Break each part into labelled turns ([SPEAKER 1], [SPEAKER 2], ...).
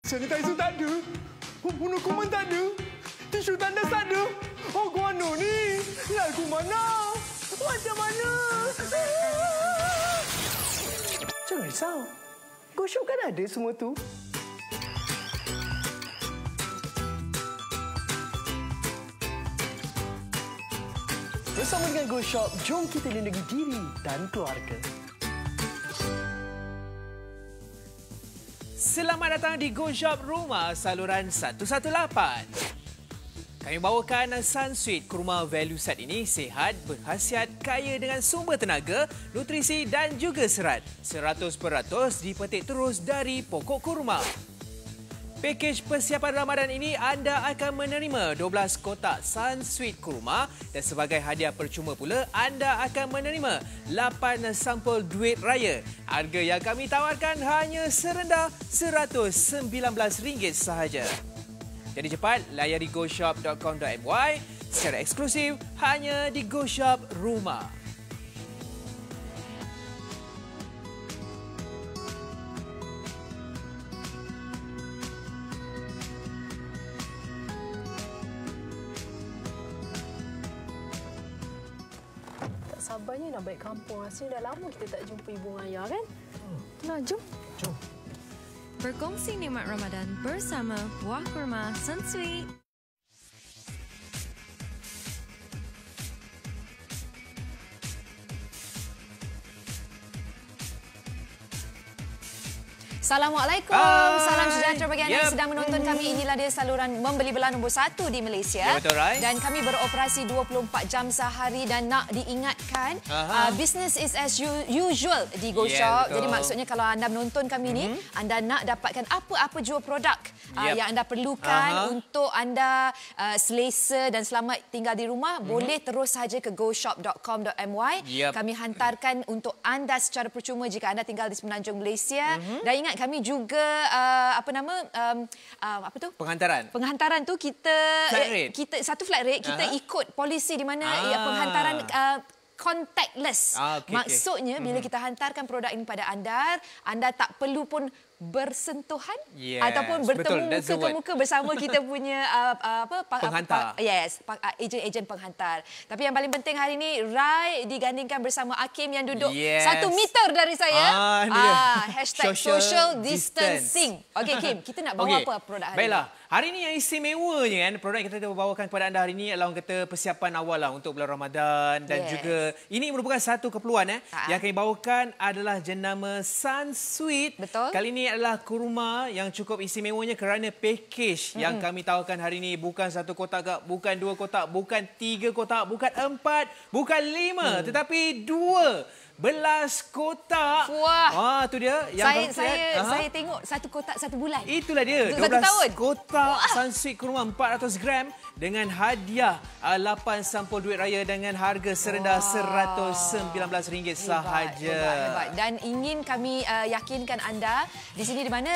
[SPEAKER 1] Sanitizer tak ada. Bunuh kuman tak ada. Tisu tandas tak ada. Oh, guano ni. Lagu mana? Macam mana? Jangan risau. GoShop kan ada semua tu. Bersama dengan GoShop, jom kita lindungi diri dan keluarga.
[SPEAKER 2] Selamat datang di GoShop Rumah saluran 118. Kami bawakan Sunsweet kurma value set ini sihat, berkhasiat, kaya dengan sumber tenaga, nutrisi dan juga serat. 100% dipetik terus dari pokok kurma. Pakej persiapan Ramadan ini anda akan menerima 12 kotak Sunsweet kurma dan sebagai hadiah percuma pula anda akan menerima 8 sampul duit raya. Harga yang kami tawarkan hanya serendah RM119 sahaja. Jadi cepat layari goshop.com.my secara eksklusif hanya di GoShop Rumah.
[SPEAKER 3] Tak sabarnya nak balik kampung. Rasanya dah lama kita tak jumpa ibu dan ayah kan? Nah, jom.
[SPEAKER 1] Jom.
[SPEAKER 4] Berkongsi nikmat Ramadan bersama buah kurma Sunsweet.
[SPEAKER 3] Assalamualaikum.
[SPEAKER 2] Hai.
[SPEAKER 3] Salam sejahtera bagi anda yang sedang menonton kami. Inilah dia saluran membeli belah nombor 1 di Malaysia.
[SPEAKER 2] Ya, betul, Rai.
[SPEAKER 3] Dan kami beroperasi 24 jam sehari dan nak diingatkan business is as usual di GoShop.
[SPEAKER 2] Ya,
[SPEAKER 3] jadi maksudnya kalau anda menonton kami ni, anda nak dapatkan apa-apa jua produk yang anda perlukan untuk anda selesa dan selamat tinggal di rumah, boleh terus saja ke goshop.com.my. Kami hantarkan untuk anda secara percuma jika anda tinggal di Semenanjung Malaysia. Dan ingat kami juga Penghantaran tu kita satu flat rate kita ikut polisi di mana penghantaran contactless. Maksudnya bila kita hantarkan produk ini pada anda tak perlu pun bersentuhan ataupun bertemu muka ke muka bersama kita punya
[SPEAKER 2] penghantar.
[SPEAKER 3] Ejen-ejen penghantar. Tapi yang paling penting hari ini Rai digandingkan bersama Hakim yang duduk 1 meter dari saya. Hashtag social distancing. Okey Kim, kita nak bawa apa produk hari
[SPEAKER 2] Baiklah.
[SPEAKER 3] ini?
[SPEAKER 2] Hari ini yang istimewanya kan, produk yang kita bawakan kepada anda hari ini adalah orang kata persiapan awal lah untuk bulan Ramadan dan juga ini merupakan satu keperluan yang kami bawakan adalah jenama Sunsweet.
[SPEAKER 3] Betul.
[SPEAKER 2] Kali ini adalah kurma yang cukup istimewanya kerana pakej yang kami tawarkan hari ini bukan 1 kotak, bukan 2 kotak, bukan 3 kotak, bukan 4, bukan 5, tetapi 12 kotak.
[SPEAKER 3] Wah.
[SPEAKER 2] Tu dia yang
[SPEAKER 3] saya tengok 1 kotak 1 bulan.
[SPEAKER 2] Itulah dia.
[SPEAKER 3] Untuk 1 tahun.
[SPEAKER 2] Kotak Sunsweet kurma 400 gram dengan hadiah 8 sampul duit raya dengan harga serendah RM119 sahaja.
[SPEAKER 3] Hebat. Dan ingin kami yakinkan anda di sini di mana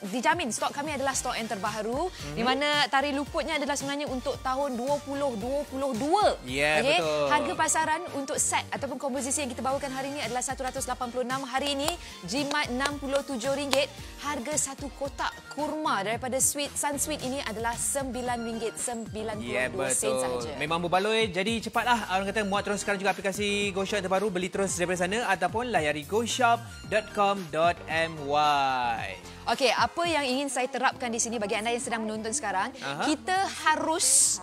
[SPEAKER 3] dijamin stok kami adalah stok yang terbaru, di mana tarikh luputnya adalah sebenarnya untuk tahun 2022.
[SPEAKER 2] Betul.
[SPEAKER 3] Harga pasaran untuk set ataupun komposisi yang kita bawakan hari ini adalah RM186. Hari ini jimat RM67. Harga 1 kotak kurma daripada Sunsweet ini adalah RM9.92 sahaja.
[SPEAKER 2] Memang berbaloi. Jadi cepatlah orang kata muat terus sekarang juga aplikasi GoShop yang terbaru, beli terus daripada sana ataupun layari goshop.com.my.
[SPEAKER 3] Okey, apa yang ingin saya terapkan di sini bagi anda yang sedang menonton sekarang, kita harus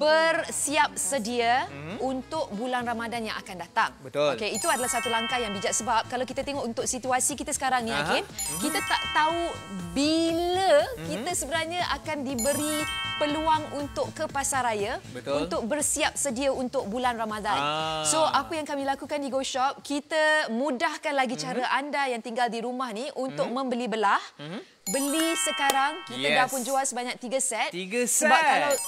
[SPEAKER 3] bersiap sedia untuk bulan Ramadan yang akan datang.
[SPEAKER 2] Betul.
[SPEAKER 3] Okey, itu adalah satu langkah yang bijak sebab kalau kita tengok untuk situasi kita sekarang ni, Hakim, kita tak tahu bila kita sebenarnya akan diberi peluang untuk ke pasaraya untuk bersiap sedia untuk bulan Ramadan. So, apa yang kami lakukan di GoShop, kita mudahkan lagi cara anda yang tinggal di rumah ni untuk membeli belah. Beli sekarang, kita dah pun jual sebanyak 3 set.
[SPEAKER 2] 3 set.
[SPEAKER 3] Sebab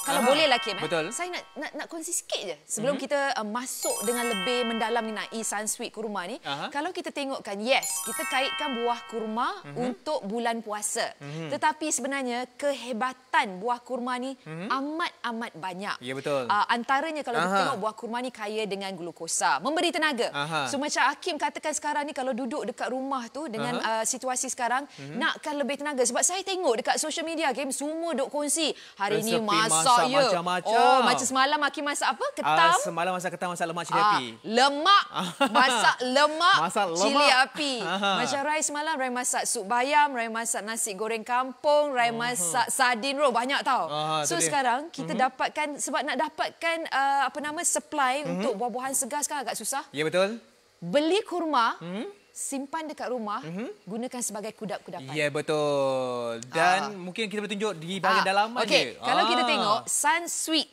[SPEAKER 3] kalau bolehlah Kim, saya nak kongsi sikit je sebelum kita masuk dengan lebih mendalam mengenai Sunsweet kurma ni. Kalau kita tengokkan, kita kaitkan buah kurma untuk bulan puasa. Tetapi sebenarnya kehebatan buah kurma kurma ni amat-amat banyak.
[SPEAKER 2] Ya, betul.
[SPEAKER 3] Antaranya kalau kita tengok buah kurma ni kaya dengan glukosa, memberi tenaga. So macam Hakim katakan sekarang ni kalau duduk dekat rumah tu dengan situasi sekarang nakkan lebih tenaga, sebab saya tengok dekat social media Hakim semua duk kongsi hari ni masak ya.
[SPEAKER 2] Macam-macam.
[SPEAKER 3] Macam semalam Hakim masak apa? Ketam.
[SPEAKER 2] Semalam masak ketam, masak lemak cili api.
[SPEAKER 3] Lemak. Masak lemak cili api. Macam Rai semalam Rai masak sup bayam, Rai masak nasi goreng kampung, Rai masak sardin roll, banyak tau. So sekarang kita dapatkan, sebab nak dapatkan supply untuk buah-buahan segar sekarang agak susah.
[SPEAKER 2] Ya, betul.
[SPEAKER 3] Beli kurma, simpan dekat rumah, gunakan sebagai kudapan.
[SPEAKER 2] Ya, betul. Dan mungkin kita boleh tunjuk di bahagian dalaman
[SPEAKER 3] je. Kalau kita tengok Sunsweet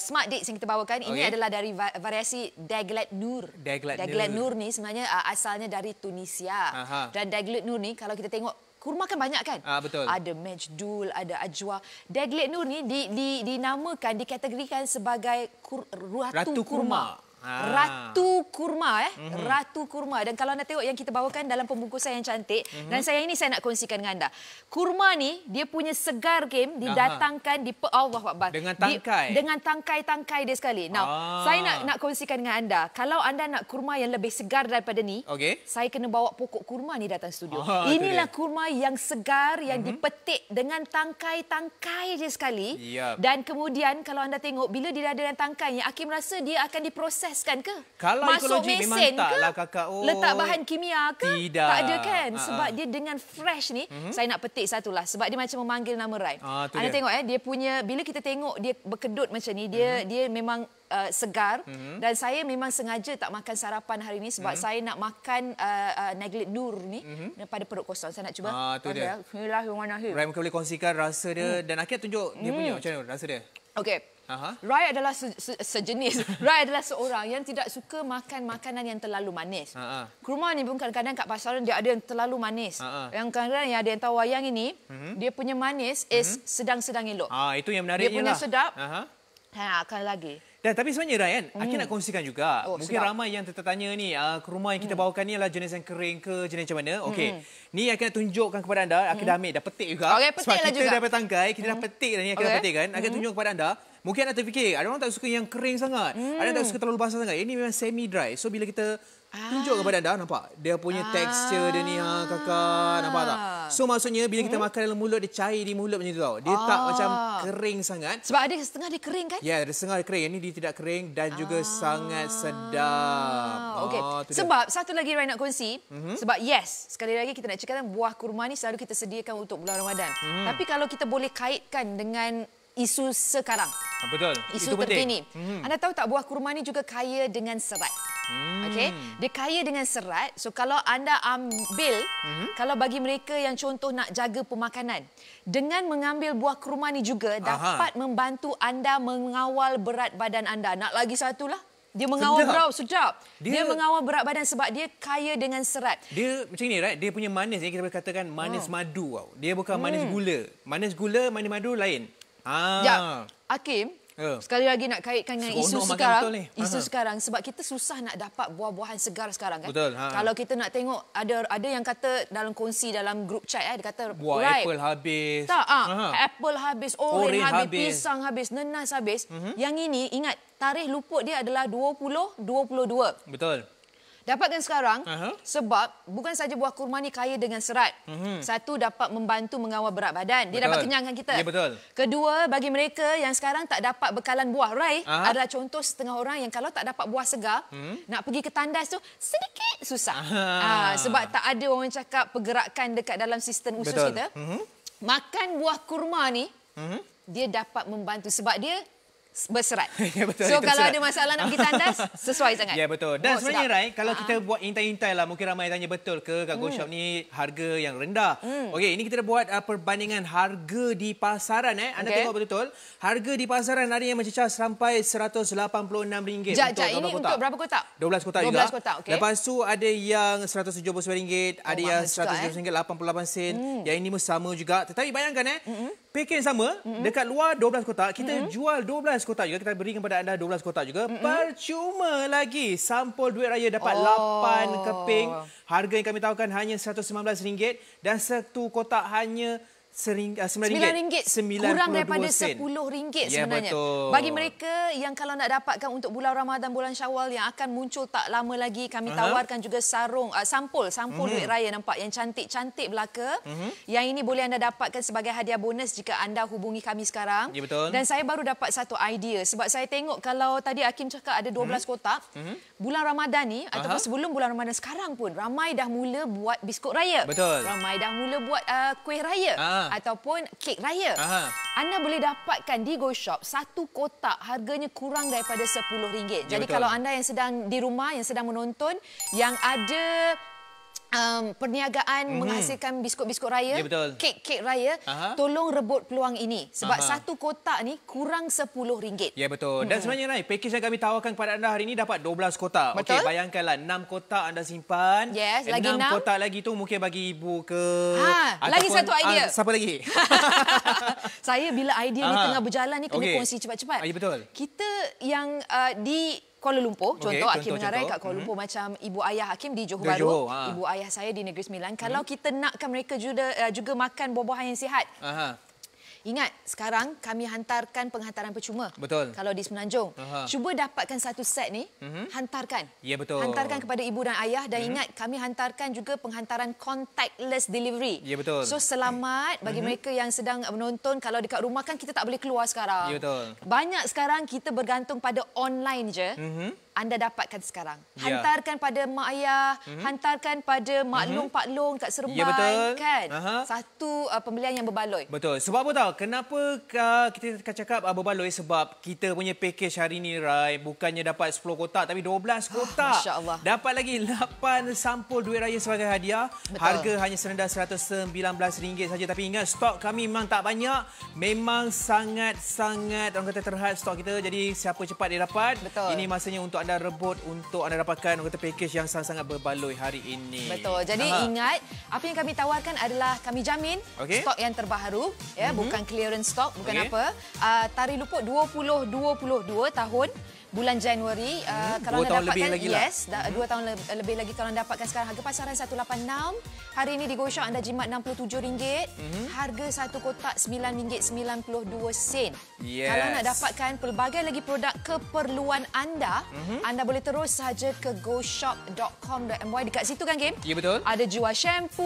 [SPEAKER 3] Smart Dates yang kita bawakan, ini adalah dari variasi Daglet Nur. Daglet Nur ni sebenarnya asalnya dari Tunisia. Dan Daglet Nur ni kalau kita tengok kurma kan banyak kan?
[SPEAKER 2] Betul.
[SPEAKER 3] Ada Majdul, ada Ajwa. Daglet Nur ni dinamakan, dikategorikan sebagai Ratu Kurma. Ratu kurma Ratu kurma. Dan kalau anda tengok yang kita bawakan dalam pembungkusan yang cantik, dan saya nak kongsikan dengan anda. Kurma ni dia punya segar game didatangkan di Allah Akbar.
[SPEAKER 2] Dengan tangkai.
[SPEAKER 3] Dengan tangkai-tangkai dia sekali. Now, saya nak kongsikan dengan anda. Kalau anda nak kurma yang lebih segar daripada ni, saya kena bawa pokok kurma ni datang studio. Inilah kurma yang segar yang dipetik dengan tangkai-tangkai dia sekali. Dan kemudian kalau anda tengok bila dia ada dengan tangkainya, Hakim rasa dia akan diproses kan ke?
[SPEAKER 2] Kalau
[SPEAKER 3] masuk
[SPEAKER 2] ekologi
[SPEAKER 3] mesin
[SPEAKER 2] memang taklah
[SPEAKER 3] ke?
[SPEAKER 2] kakak.
[SPEAKER 3] Letak bahan kimia ke?
[SPEAKER 2] Tidak.
[SPEAKER 3] Tak ada kan? Sebab dia dengan fresh ni, saya nak petik satulah. Sebab dia macam memanggil nama Rai. Anda tengok dia punya, bila kita tengok dia berkedut macam ni, dia memang segar. Dan saya memang sengaja tak makan sarapan hari ni sebab saya nak makan Daglet Nur ni daripada perut kosong. Saya nak cuba.
[SPEAKER 2] Tu dia.
[SPEAKER 3] Bismillahirrahmanirrahim.
[SPEAKER 2] Rai mungkin boleh kongsikan rasa dia dan akhir tunjuk dia punya macam mana rasa dia.
[SPEAKER 3] Okey. Rai adalah sejenis. Rai adalah seorang yang tidak suka makan makanan yang terlalu manis. Kurma ni pun kadang-kadang kat pasaran dia ada yang terlalu manis. Yang kadang-kadang yang ada yang tahu wayang ini, dia punya manis is sedang-sedang elok.
[SPEAKER 2] Itu yang menariknya.
[SPEAKER 3] Dia punya
[SPEAKER 2] lah.
[SPEAKER 3] sedap. Akan lagi.
[SPEAKER 2] Dan tapi sebenarnya Ryan, Akhil nak kongsikan juga. Mungkin
[SPEAKER 3] sedap.
[SPEAKER 2] ramai yang tertanya ni, kurma yang kita bawakan ni adalah jenis yang kering ke, jenis macam mana? Okey. Ni Akhil nak tunjukkan kepada anda. Akhil dah ambil, dah petik juga.
[SPEAKER 3] Sebab
[SPEAKER 2] kita
[SPEAKER 3] juga.
[SPEAKER 2] dah tangkai, kita dah petik dah ni, Akhil dah petik kan. Akhil tunjuk kepada anda. Mungkin anda terfikir, ada orang tak suka yang kering sangat. Ada yang tak suka terlalu basah sangat. Ini memang semi dry. So bila kita tunjuk kepada anda, nampak? Dia punya tekstur dia ni, kakak. Nampak tak? So maksudnya bila kita makan dalam mulut, dia cair di mulut macam tu tau. Dia tak macam kering sangat.
[SPEAKER 3] Sebab ada setengah dia kering kan?
[SPEAKER 2] Ya, ada setengah dia kering. Yang ni dia tidak kering dan juga sangat sedap.
[SPEAKER 3] Okey. Sebab satu lagi Rai nak kongsi. Sebab yes, sekali lagi kita nak cakap buah kurma ni selalu kita sediakan untuk bulan Ramadan. Tapi kalau kita boleh kaitkan dengan isu sekarang.
[SPEAKER 2] Betul.
[SPEAKER 3] Isu terkini. Anda tahu tak buah kurma ni juga kaya dengan serat. Okey, dia kaya dengan serat. So kalau anda ambil, kalau bagi mereka yang contoh nak jaga pemakanan, dengan mengambil buah kurma ni juga dapat membantu anda mengawal berat badan anda. Nak lagi satu lah. Dia mengawal berat, sedap. Dia mengawal berat badan sebab dia kaya dengan serat.
[SPEAKER 2] Dia macam ni, right? Dia punya manis ni kita boleh katakan manis madu tau. Dia bukan manis gula. Manis gula, manis madu lain.
[SPEAKER 3] Ya, Hakim, sekali lagi nak kaitkan dengan isu sekarang. Isu sekarang sebab kita susah nak dapat buah-buahan segar sekarang kan.
[SPEAKER 2] Betul.
[SPEAKER 3] Kalau kita nak tengok ada yang kata dalam kongsi dalam grup chat dia kata
[SPEAKER 2] buah apple habis.
[SPEAKER 3] Tak, apple habis, orange habis, pisang habis, nenas habis. Yang ini ingat tarikh luput dia adalah 2022.
[SPEAKER 2] Betul.
[SPEAKER 3] Dapatkan sekarang sebab bukan saja buah kurma ni kaya dengan serat. Satu, dapat membantu mengawal berat badan. Dia dapat kenyangkan kita.
[SPEAKER 2] Ya, betul.
[SPEAKER 3] Kedua, bagi mereka yang sekarang tak dapat bekalan buah. Rai adalah contoh setengah orang yang kalau tak dapat buah segar, nak pergi ke tandas tu sedikit susah. Sebab tak ada orang cakap pergerakan dekat dalam sistem usus kita. Makan buah kurma ni, dia dapat membantu sebab dia berserat.
[SPEAKER 2] Ya, betul,
[SPEAKER 3] so kalau ada masalah nak pergi tandas, sesuai sangat.
[SPEAKER 2] Ya, betul. Dan sebenarnya Rai, kalau kita buat intai-intai lah, mungkin ramai tanya betul ke kat GoShop ni harga yang rendah. Okey, ini kita dah buat perbandingan harga di pasaran. Anda tengok betul-betul. Harga di pasaran ada yang mencecah sampai RM186
[SPEAKER 3] ini untuk berapa kotak?
[SPEAKER 2] 12 kotak
[SPEAKER 3] 12
[SPEAKER 2] juga.
[SPEAKER 3] kotak, okey.
[SPEAKER 2] Lepas tu ada yang RM179, ada yang RM179.88. Yang ini pun sama juga. Tetapi bayangkan package sama, dekat luar 12 kotak, kita jual 12 kotak juga, kita berikan kepada anda 12 kotak juga. Percuma lagi. Sampul duit raya dapat 8 keping. Harga yang kami tawarkan hanya RM119 dan satu kotak hanya
[SPEAKER 3] RM9. Kurang daripada RM10 sebenarnya.
[SPEAKER 2] Betul.
[SPEAKER 3] Bagi mereka yang kalau nak dapatkan untuk bulan Ramadan, bulan Syawal yang akan muncul tak lama lagi, kami tawarkan juga sampul duit raya, nampak yang cantik-cantik belaka. Yang ini boleh anda dapatkan sebagai hadiah bonus jika anda hubungi kami sekarang.
[SPEAKER 2] Ya, betul.
[SPEAKER 3] Dan saya baru dapat satu idea sebab saya tengok kalau tadi Hakim cakap ada 12 kotak. Bulan Ramadan ni ataupun sebelum bulan Ramadan sekarang pun ramai dah mula buat biskut raya.
[SPEAKER 2] Betul.
[SPEAKER 3] Ramai dah mula buat kuih raya ataupun kek raya. Anda boleh dapatkan di GoShop satu kotak harganya kurang daripada RM10. Jadi kalau anda yang sedang di rumah, yang sedang menonton, yang ada perniagaan menghasilkan biskut-biskut raya, kek raya, tolong rebut peluang ini. Sebab satu kotak ni kurang RM10.
[SPEAKER 2] Ya, betul. Dan sebenarnya, Rai, pakej yang kami tawarkan kepada anda hari ini dapat 12 kotak. Okey, bayangkanlah 6 kotak anda simpan.
[SPEAKER 3] Yes, lagi 6
[SPEAKER 2] kotak lagi tu mungkin bagi ibu ke...
[SPEAKER 3] lagi satu idea.
[SPEAKER 2] Siapa lagi?
[SPEAKER 3] Saya bila idea ni tengah berjalan ni kena kongsi cepat-cepat.
[SPEAKER 2] Ya, betul.
[SPEAKER 3] Kita yang di Kuala Lumpur, contoh Hakim mengarai kat Kuala Lumpur, macam ibu ayah Hakim di Johor Bahru, ibu ayah saya di Negeri Sembilan. Kalau kita nakkan mereka juga makan buah-buahan yang sihat. Ingat, sekarang kami hantarkan penghantaran percuma.
[SPEAKER 2] Betul.
[SPEAKER 3] Kalau di Semenanjung. Cuba dapatkan satu set ni, hantarkan.
[SPEAKER 2] Ya, betul.
[SPEAKER 3] Hantarkan kepada ibu dan ayah. Dan ingat, kami hantarkan juga penghantaran contactless delivery.
[SPEAKER 2] Ya, betul.
[SPEAKER 3] So, selamat bagi mereka yang sedang menonton. Kalau dekat rumah kan kita tak boleh keluar sekarang.
[SPEAKER 2] Ya, betul.
[SPEAKER 3] Banyak sekarang kita bergantung pada online je. Anda dapatkan sekarang. Hantarkan pada mak ayah, hantarkan pada mak long, pak long kat Seremban.
[SPEAKER 2] Ya, betul.
[SPEAKER 3] Kan? Satu pembelian yang berbaloi.
[SPEAKER 2] Betul. Sebab apa tahu? Kenapa kita akan cakap berbaloi? Sebab kita punya package hari ni, Rai, bukannya dapat 10 kotak tapi 12 kotak.
[SPEAKER 3] Masya Allah.
[SPEAKER 2] Dapat lagi 8 sampul duit raya sebagai hadiah.
[SPEAKER 3] Betul.
[SPEAKER 2] Harga hanya serendah RM119 saja. Tapi ingat, stok kami memang tak banyak. Memang sangat-sangat orang kata terhad stok kita. Jadi siapa cepat dia dapat.
[SPEAKER 3] Betul.
[SPEAKER 2] Ini masanya untuk anda rebut, untuk anda dapatkan orang kata package yang sangat-sangat berbaloi hari ini.
[SPEAKER 3] Betul. Jadi ingat, apa yang kami tawarkan adalah kami jamin stok yang terbaharu, ya, bukan clearance stock, bukan apa. Tarikh luput 2022 tahun bulan Januari. Kalau anda dapatkan, 2 tahun lebih lagi kalau anda dapatkan sekarang. Harga pasaran 186. Hari ini di GoShop anda jimat RM67. Harga satu kotak RM9.92. Kalau nak dapatkan pelbagai lagi produk keperluan anda, anda boleh terus saja ke goshop.com.my. Dekat situ kan, Kim?
[SPEAKER 2] Ya, betul.
[SPEAKER 3] Ada jual shampoo,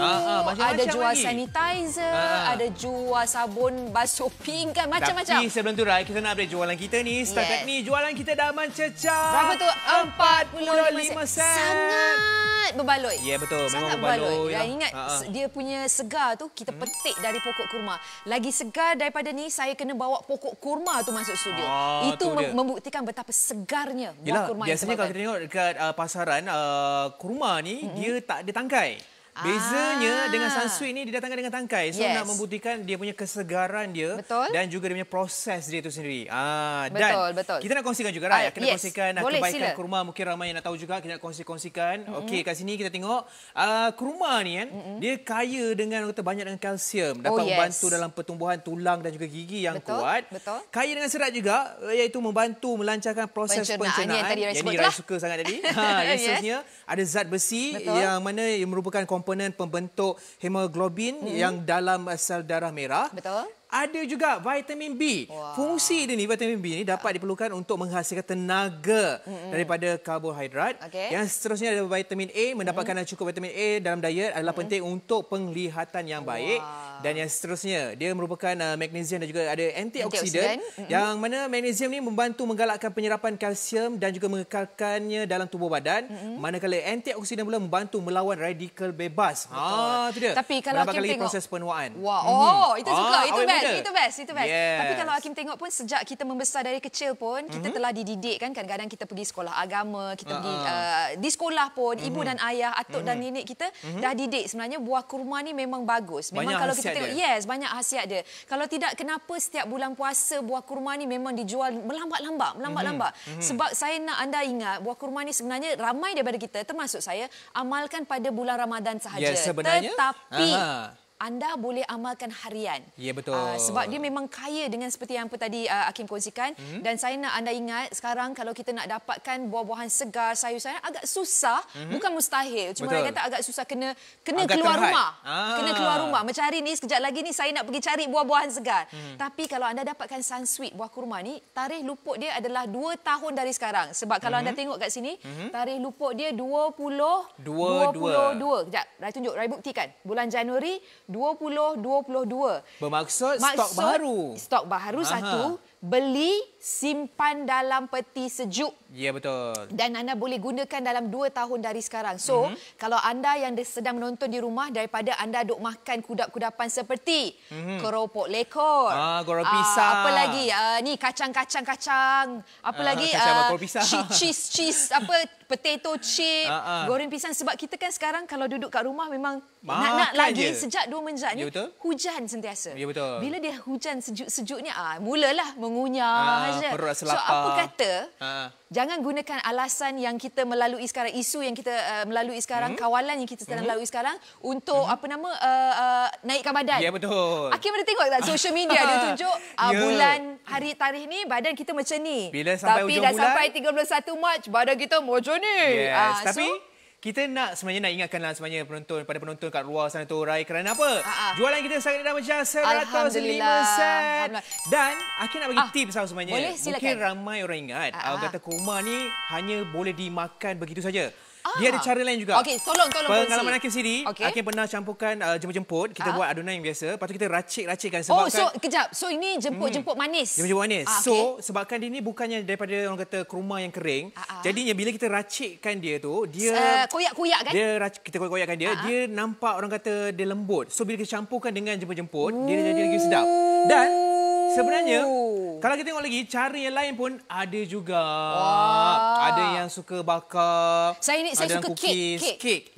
[SPEAKER 3] ada jual sanitizer, ada jual sabun basuh pinggan, macam-macam.
[SPEAKER 2] Tapi sebelum tu, Rai, kita nak update jualan kita ni. Setakat ni jualan kita dah mencecah.
[SPEAKER 3] Berapa tu?
[SPEAKER 2] 45 sen.
[SPEAKER 3] Sangat berbaloi.
[SPEAKER 2] Ya, betul.
[SPEAKER 3] Sangat
[SPEAKER 2] Memang berbaloi.
[SPEAKER 3] Dan ingat, dia punya segar tu kita petik dari pokok kurma. Lagi segar daripada ni, saya kena bawa pokok kurma tu masuk studio. Itu membuktikan betapa segarnya buah kurma.
[SPEAKER 2] Biasanya kalau kita tengok dekat pasaran, kurma ni dia tak ada tangkai. Bezanya dengan Sunsweet ni didatangkan dengan tangkai. So nak membuktikan dia punya kesegaran dia dan juga dia punya proses dia tu sendiri.
[SPEAKER 3] Betul.
[SPEAKER 2] Kita nak kongsikan juga, Rai. Kita kongsikan kebaikan kurma. Mungkin ramai yang nak tahu juga, kita nak kongsikan. Okey, kat sini kita tengok kurma ni kan, dia kaya dengan banyak dengan kalsium, dapat membantu dalam pertumbuhan tulang dan juga gigi yang kuat. Kaya dengan serat juga, iaitu membantu melancarkan proses pencernaan. Yang ni Rai suka sangat tadi. Khususnya ada zat besi yang mana merupakan komponen pembentuk hemoglobin yang dalam sel darah merah.
[SPEAKER 3] Betul.
[SPEAKER 2] Ada juga vitamin B. Fungsi dia ni, vitamin B ni dapat diperlukan untuk menghasilkan tenaga daripada karbohidrat. Yang seterusnya ada vitamin A. Mendapatkan cukup vitamin A dalam diet adalah penting untuk penglihatan yang baik. Dan yang seterusnya, dia merupakan magnesium dan juga ada antioksidan. Yang mana magnesium ni membantu menggalakkan penyerapan kalsium dan juga mengekalkannya dalam tubuh badan. Manakala antioksidan pula membantu melawan radikal bebas. Itu dia.
[SPEAKER 3] Tapi kalau
[SPEAKER 2] Hakim tengok
[SPEAKER 3] proses
[SPEAKER 2] penuaan.
[SPEAKER 3] Itu suka. Itu best.
[SPEAKER 2] Yes.
[SPEAKER 3] Tapi kalau Hakim tengok pun sejak kita membesar dari kecil pun kita telah dididik kan. Kadang-kadang kita pergi sekolah agama, kita pergi di sekolah pun ibu dan ayah, atuk dan nenek kita dah didik sebenarnya buah kurma ni memang bagus. Memang
[SPEAKER 2] banyak
[SPEAKER 3] kalau kita tengok
[SPEAKER 2] dia.
[SPEAKER 3] banyak khasiat dia. Kalau tidak, kenapa setiap bulan puasa buah kurma ni memang dijual melambat-lambat. Sebab saya nak anda ingat buah kurma ni sebenarnya ramai daripada kita termasuk saya amalkan pada bulan Ramadan sahaja.
[SPEAKER 2] Sebenarnya,
[SPEAKER 3] tetapi anda boleh amalkan harian.
[SPEAKER 2] Ya, betul.
[SPEAKER 3] Sebab dia memang kaya dengan seperti yang tadi Hakim kongsikan. Dan saya nak anda ingat, sekarang kalau kita nak dapatkan buah-buahan segar, sayur-sayuran agak susah, bukan mustahil. Cuma orang kata agak susah, kena keluar rumah. Kena keluar rumah. Macam hari ni, sekejap lagi ni saya nak pergi cari buah-buahan segar. Tapi kalau anda dapatkan Sunsweet buah kurma ni, tarikh luput dia adalah 2 tahun dari sekarang. Sebab kalau anda tengok kat sini, tarikh luput dia 22. Sekejap, Rai tunjuk, Rai buktikan. Bulan Januari 2022.
[SPEAKER 2] Bermaksud stok baru.
[SPEAKER 3] Stok baru satu, beli, simpan dalam peti sejuk.
[SPEAKER 2] Ya, betul.
[SPEAKER 3] Dan anda boleh gunakan dalam 2 tahun dari sekarang. So, kalau anda yang sedang menonton di rumah, daripada anda duk makan kudap-kudapan seperti keropok lekor,
[SPEAKER 2] goreng pisang.
[SPEAKER 3] apa lagi? Ni kacang-kacang. Apa lagi? Cheese, potato chip, goreng pisang. Sebab kita kan sekarang kalau duduk kat rumah memang nak lagi sejak 2 menjak ni, hujan sentiasa.
[SPEAKER 2] Ya, betul.
[SPEAKER 3] Bila dia hujan sejuk-sejuk ni, mulalah mengunyah saja.
[SPEAKER 2] Perut rasa
[SPEAKER 3] So,
[SPEAKER 2] lapar.
[SPEAKER 3] apa kata, jangan gunakan alasan yang kita melalui sekarang, isu yang kita melalui sekarang, kawalan yang kita sedang lalui sekarang untuk naikkan badan.
[SPEAKER 2] Ya, betul.
[SPEAKER 3] Hakim ada tengok tak social media dia tunjuk bulan hari tarikh ni badan kita macam ni.
[SPEAKER 2] Bila sampai
[SPEAKER 3] tapi
[SPEAKER 2] ujung
[SPEAKER 3] dah
[SPEAKER 2] bulan,
[SPEAKER 3] sampai 31 Mac badan kita macam ni.
[SPEAKER 2] Yes. Tapi kita sebenarnya nak ingatkanlah sebenarnya pada penonton kat luar sana tu, Rai, kerana apa? Jualan kita sangat dah macam 105 sen. Dan Hakim nak bagi tips sebenarnya.
[SPEAKER 3] Boleh, silakan.
[SPEAKER 2] Mungkin ramai orang ingat kata kurma ni hanya boleh dimakan begitu saja. Dia ada cara lain juga.
[SPEAKER 3] Okey, tolong
[SPEAKER 2] pengalaman Hakim sendiri, Hakim pernah campurkan jemput-jemput. Kita buat adonan yang biasa. Lepas tu kita racik-racikkan sebabkan
[SPEAKER 3] kejap. So ini jemput-jemput manis.
[SPEAKER 2] Jemput manis. So sebabkan dia ni bukannya daripada orang kata kurma yang kering. Jadinya bila kita racikkan dia tu, dia
[SPEAKER 3] koyak-koyak kan?
[SPEAKER 2] Kita koyak-koyakkan dia, dia nampak orang kata dia lembut. So bila kita campurkan dengan jemput-jemput, dia jadi lagi sedap. Dan sebenarnya kalau kita tengok lagi, cara yang lain pun ada juga. Ada yang suka bakar. Saya
[SPEAKER 3] suka kek.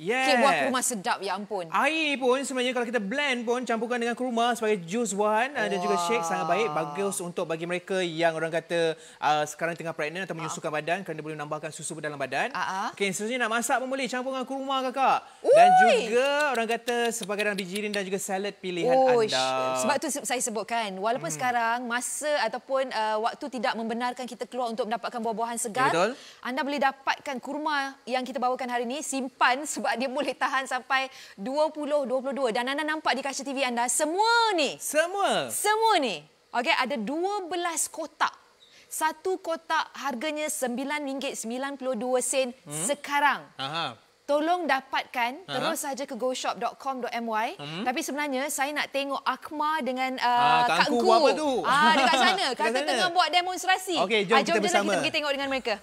[SPEAKER 2] Yes.
[SPEAKER 3] Kek buah kurma sedap, ya ampun.
[SPEAKER 2] Air pun sebenarnya kalau kita blend pun, campurkan dengan kurma sebagai jus buahan dan juga shake, sangat baik. Bagus untuk bagi mereka yang orang kata sekarang tengah pregnant atau menyusukan badan kerana boleh menambahkan susu dalam badan. Okay, seterusnya nak masak pun boleh campur dengan kurma, kakak. Dan juga orang kata sebagai dalam bijirin dan juga salad pilihan anda.
[SPEAKER 3] Sebab tu saya sebutkan, walaupun sekarang masa ataupun waktu tidak membenarkan kita keluar untuk mendapatkan buah-buahan segar,
[SPEAKER 2] betul,
[SPEAKER 3] anda boleh dapatkan kurma yang kita bawakan hari ini, simpan sebab dia boleh tahan sampai 2022. Dan anda nampak di kaca TV anda, semua ni. Semua ni. Okey, ada 12 kotak. Satu kotak harganya RM9.92 sekarang. Tolong dapatkan, terus saja ke goshop.com.my. Tapi sebenarnya saya nak tengok Akmal dengan Kak Engku.
[SPEAKER 2] Buat apa tu?
[SPEAKER 3] Dekat sana. Kata tengah buat demonstrasi.
[SPEAKER 2] Okey, jom kita bersama.
[SPEAKER 3] Kita pergi tengok dengan mereka.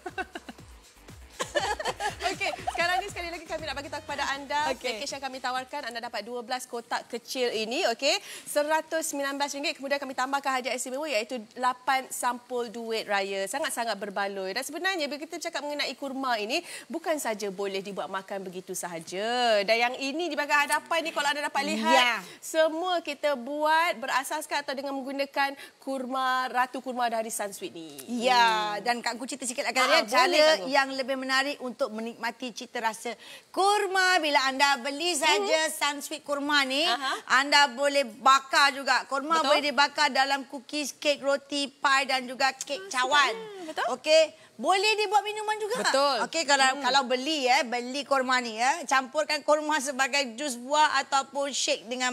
[SPEAKER 5] Okey, sekarang ni sekali lagi kami nak bagi tahu kepada anda package yang kami tawarkan. Anda dapat 12 kotak kecil ini, okey. RM119. Kemudian kami tambahkan hadiah istimewa iaitu 8 sampul duit raya. Sangat-sangat berbaloi. Dan sebenarnya bila kita cakap mengenai kurma ini, bukan saja boleh dibuat makan begitu sahaja. Dan yang ini di bahagian hadapan ni kalau anda dapat lihat, semua kita buat berasaskan atau dengan menggunakan kurma, Ratu Kurma dari Sunsweet ni.
[SPEAKER 6] Ya, dan Kak Gu cerita sikit akan cara yang lebih menarik untuk menikmati cita rasa kurma. Bila anda beli saja Sunsweet kurma ni, anda boleh bakar juga. Kurma boleh dibakar dalam cookies, kek, roti, pie dan juga kek cawan. Okey. Boleh dibuat minuman juga.
[SPEAKER 5] Betul.
[SPEAKER 6] Okey, kalau beli kurma ni campurkan kurma sebagai jus buah ataupun shake dengan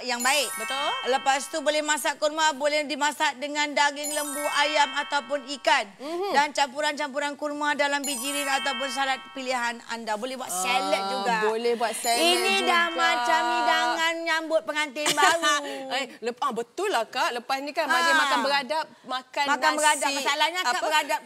[SPEAKER 6] yang baik.
[SPEAKER 5] Betul.
[SPEAKER 6] Lepas tu boleh masak kurma, boleh dimasak dengan daging lembu, ayam ataupun ikan. Dan campuran-campuran kurma dalam bijirin ataupun salad pilihan anda. Boleh buat salad juga.
[SPEAKER 5] Boleh buat salad
[SPEAKER 6] ini
[SPEAKER 5] juga.
[SPEAKER 6] Dah macam hidangan menyambut pengantin baru.
[SPEAKER 5] Betul lah, Kak. Lepas ni kan dia makan beradab, makan nasi.
[SPEAKER 6] Beradab. Masalahnya Kak beradab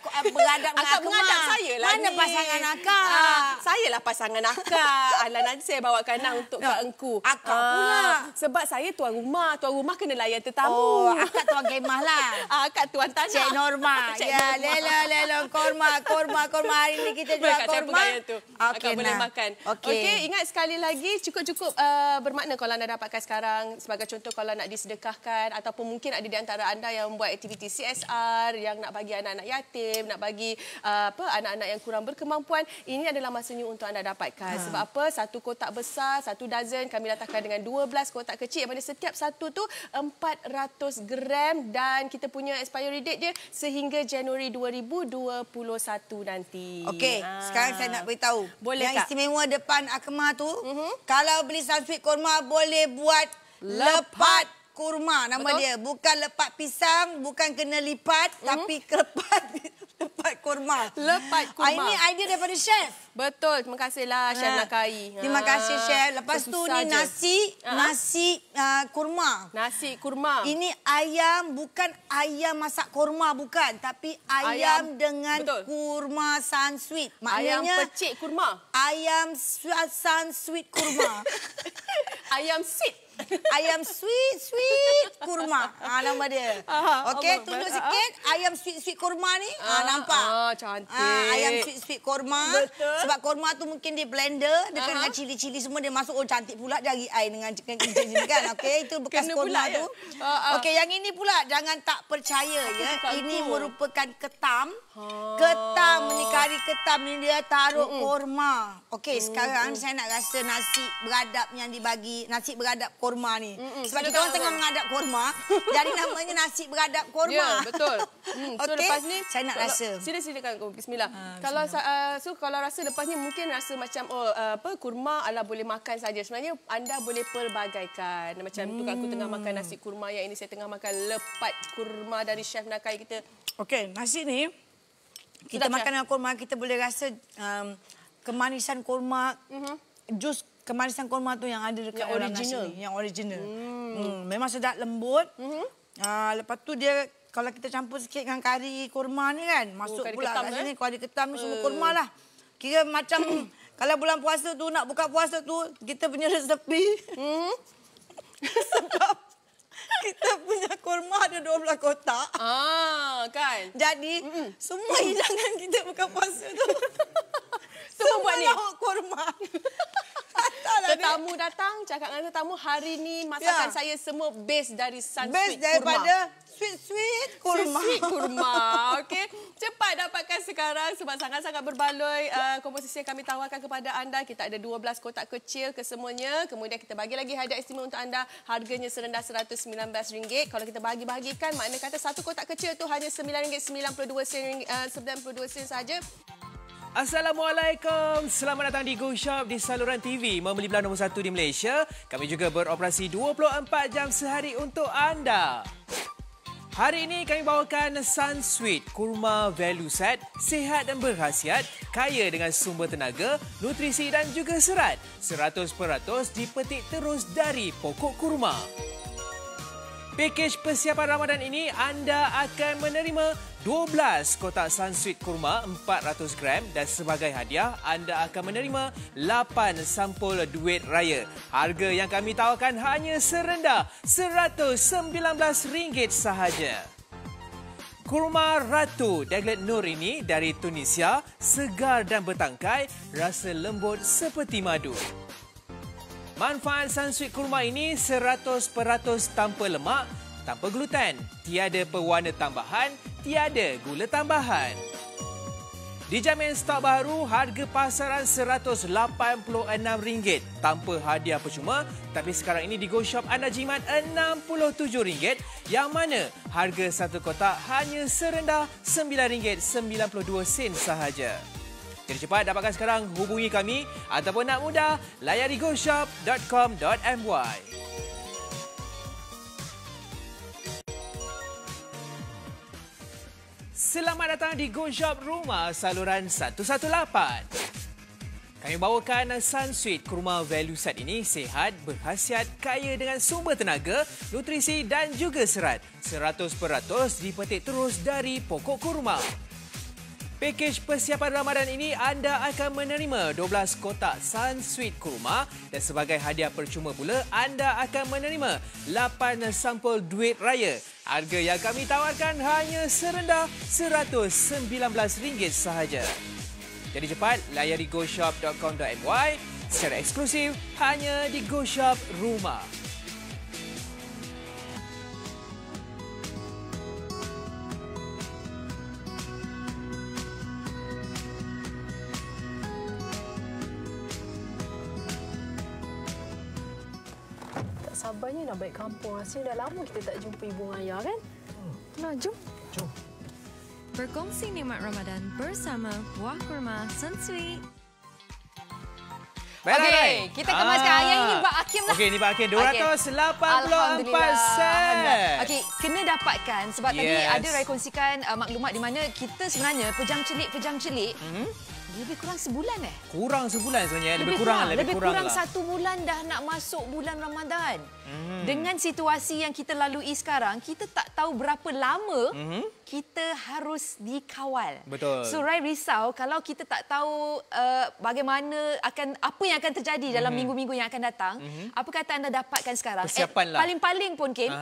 [SPEAKER 5] Akak mengadap saya lah.
[SPEAKER 6] Mana pasangan akak?
[SPEAKER 5] Saya lah pasangan akak. Alah, nanti saya bawakan untuk Kak Engku.
[SPEAKER 6] Akak pula.
[SPEAKER 5] Sebab saya tuan rumah. Tuan rumah kena layan tetamu.
[SPEAKER 6] Oh, akak tuan kemah lah.
[SPEAKER 5] Akak tuan tanah.
[SPEAKER 6] Cik Norma. Ya, lelo kurma. Hari ni kita jual kurma.
[SPEAKER 5] Akak boleh makan. Okey, ingat sekali lagi cukup bermakna kalau anda dapatkan sekarang. Sebagai contoh kalau nak disedekahkan ataupun mungkin ada di antara anda yang membuat aktiviti CSR, yang nak bagi anak-anak yatim, nak bagi bagi anak-anak yang kurang berkemampuan, ini adalah masanya untuk anda dapatkan. Sebab apa? Satu kotak besar, 1 dozen, kami datangkan dengan 12 kotak kecil, yang mana setiap satu tu 400 gram dan kita punya expiry date dia sehingga Januari 2021 nanti.
[SPEAKER 6] Okey, sekarang saya nak beritahu.
[SPEAKER 5] Boleh,
[SPEAKER 6] yang
[SPEAKER 5] Kak?
[SPEAKER 6] istimewa depan Akmal tu, kalau beli Sunsweet kurma boleh buat lepat kurma nama
[SPEAKER 5] Betul?
[SPEAKER 6] dia. Bukan lepat pisang, bukan kena lipat, tapi lepat kurma.
[SPEAKER 5] Lepat kurma.
[SPEAKER 6] Ini idea daripada chef.
[SPEAKER 5] Betul, terima kasihlah Chef Nakai.
[SPEAKER 6] Terima kasih chef. Lepas tu ni nasi kurma.
[SPEAKER 5] Nasi kurma.
[SPEAKER 6] Ini ayam, bukan ayam masak kurma, bukan. Tapi ayam dengan kurma Sunsweet.
[SPEAKER 5] Ayam
[SPEAKER 6] Maknanya
[SPEAKER 5] pecik kurma.
[SPEAKER 6] ayam Sunsweet kurma.
[SPEAKER 5] Ayam sweet.
[SPEAKER 6] Ayam sweet kurma. Nama dia. Okey, tunjuk sikit ayam sweet kurma ni. Nampak?
[SPEAKER 5] Cantik.
[SPEAKER 6] Ayam sweet kurma.
[SPEAKER 5] Betul.
[SPEAKER 6] Sebab kurma tu mungkin di blender dengan cili-cili semua dia masuk. Oh, cantik pula jari air dengan ni kan. Okey, itu bekas
[SPEAKER 5] Kena
[SPEAKER 6] kurma
[SPEAKER 5] pula,
[SPEAKER 6] tu.
[SPEAKER 5] ya?
[SPEAKER 6] Okey, yang ini pula jangan tak percaya ya. Ini merupakan ketam. Ketam ni, kari ketam ni dia taruh kurma. Okey, sekarang saya nak rasa nasi beradab yang dibagi, nasi beradab kurma ni. Sebab kita orang tengah mengadap kurma, jadi namanya nasi beradab kurma.
[SPEAKER 5] Ya, betul. So
[SPEAKER 6] Okey,
[SPEAKER 5] lepas ni
[SPEAKER 6] saya nak rasa.
[SPEAKER 5] Silakan. Bismillah. Kalau kalau rasa lepasnya mungkin rasa macam kurma ala boleh makan saja. Sebenarnya anda boleh pelbagaikan. Macam tu aku tengah makan nasi kurma, yang ini saya tengah makan lepat kurma dari Chef Nakai kita.
[SPEAKER 6] Okey, nasi ni kita makan dengan kurma, kita boleh rasa kemanisan kurma, jus kemanisan kurma tu yang ada dekat dalam nasi ni, yang original. Memang sedap, lembut. Lepas tu dia kalau kita campur sikit dengan kari kurma ni kan, masuk pula kat sini kari ketam ni semua kurma lah. Kira macam kalau bulan puasa tu nak buka puasa tu kita punya resepi. Sebab kita punya kurma ada 12 kotak.
[SPEAKER 5] Kan?
[SPEAKER 6] Jadi semua hidangan kita buka puasa tu
[SPEAKER 5] semua buat ni.
[SPEAKER 6] Kurma.
[SPEAKER 5] Tetamu datang, cakap dengan tetamu, hari ni masakan saya semua base dari Sunsweet kurma.
[SPEAKER 6] Base daripada sweet kurma.
[SPEAKER 5] Sweet kurma. Okey. Cepat dapatkan sekarang sebab sangat-sangat berbaloi komposisi yang kami tawarkan kepada anda. Kita ada 12 kotak kecil kesemuanya. Kemudian kita bagi lagi hadiah istimewa untuk anda. Harganya serendah RM119. Kalau kita bagi-bagikan, makna kata satu kotak kecil tu hanya RM9.92 saja.
[SPEAKER 2] Assalamualaikum. Selamat datang di Go Shop di saluran TV membeli belah nombor 1 di Malaysia. Kami juga beroperasi 24 jam sehari untuk anda. Hari ini kami bawakan Sunsweet Kurma Value Set, sihat dan berkhasiat, kaya dengan sumber tenaga, nutrisi dan juga serat. 100% dipetik terus dari pokok kurma. Pakej persiapan Ramadan ini anda akan menerima 12 kotak Sunsweet kurma 400 gram dan sebagai hadiah anda akan menerima 8 sampul duit raya. Harga yang kami tawarkan hanya serendah RM119 sahaja. Kurma Ratu Deglet Nur ini dari Tunisia, segar dan bertangkai, rasa lembut seperti madu. Manfaat Sunsweet kurma ini 100% tanpa lemak, tanpa gluten, tiada pewarna tambahan, tiada gula tambahan. Dijamin stok baru, harga pasaran RM186 tanpa hadiah percuma, tapi sekarang ini di Go Shop anda jimat RM67, yang mana harga satu kotak hanya serendah RM9.92 sahaja. Jadi cepat dapatkan sekarang, hubungi kami ataupun nak mudah, layari goshop.com.my. Selamat datang di Go Shop Rumah Saluran 118. Kami bawakan Sunsweet Kurma Value Set ini sihat, berkhasiat, kaya dengan sumber tenaga, nutrisi dan juga serat. 100% dipetik terus dari pokok kurma. Pakej persiapan Ramadan ini anda akan menerima 12 kotak Sunsweet kurma dan sebagai hadiah percuma pula anda akan menerima 8 sampul duit raya. Harga yang kami tawarkan hanya serendah RM119 sahaja. Jadi cepat layari goshop.com.my secara eksklusif hanya di Go Shop Rumah.
[SPEAKER 7] sabarnya nak balik kampung. Rasanya dah lama kita tak jumpa ibu dan ayah kan? Nah, jom.
[SPEAKER 4] Berkongsi nikmat Ramadan bersama Buah Kurma Sunsweet.
[SPEAKER 3] Okey, kita kemaskan. Yang ini Bak Hakim lah.
[SPEAKER 2] Okey, ni Bak Hakim 284 sen.
[SPEAKER 3] Okey, kena dapatkan sebab tadi ada Rai kongsikan maklumat di mana kita sebenarnya pejam celik lebih kurang sebulan
[SPEAKER 2] Kurang sebulan sebenarnya. Lebih kurang lah.
[SPEAKER 3] 1 bulan dah nak masuk bulan Ramadan. Dengan situasi yang kita lalui sekarang, kita tak tahu berapa lama kita harus dikawal.
[SPEAKER 2] Betul.
[SPEAKER 3] So Rai risau kalau kita tak tahu bagaimana apa yang akan terjadi dalam minggu-minggu yang akan datang. Apa kata anda dapatkan sekarang?
[SPEAKER 2] Persiapan lah.
[SPEAKER 3] Paling-paling pun Kim,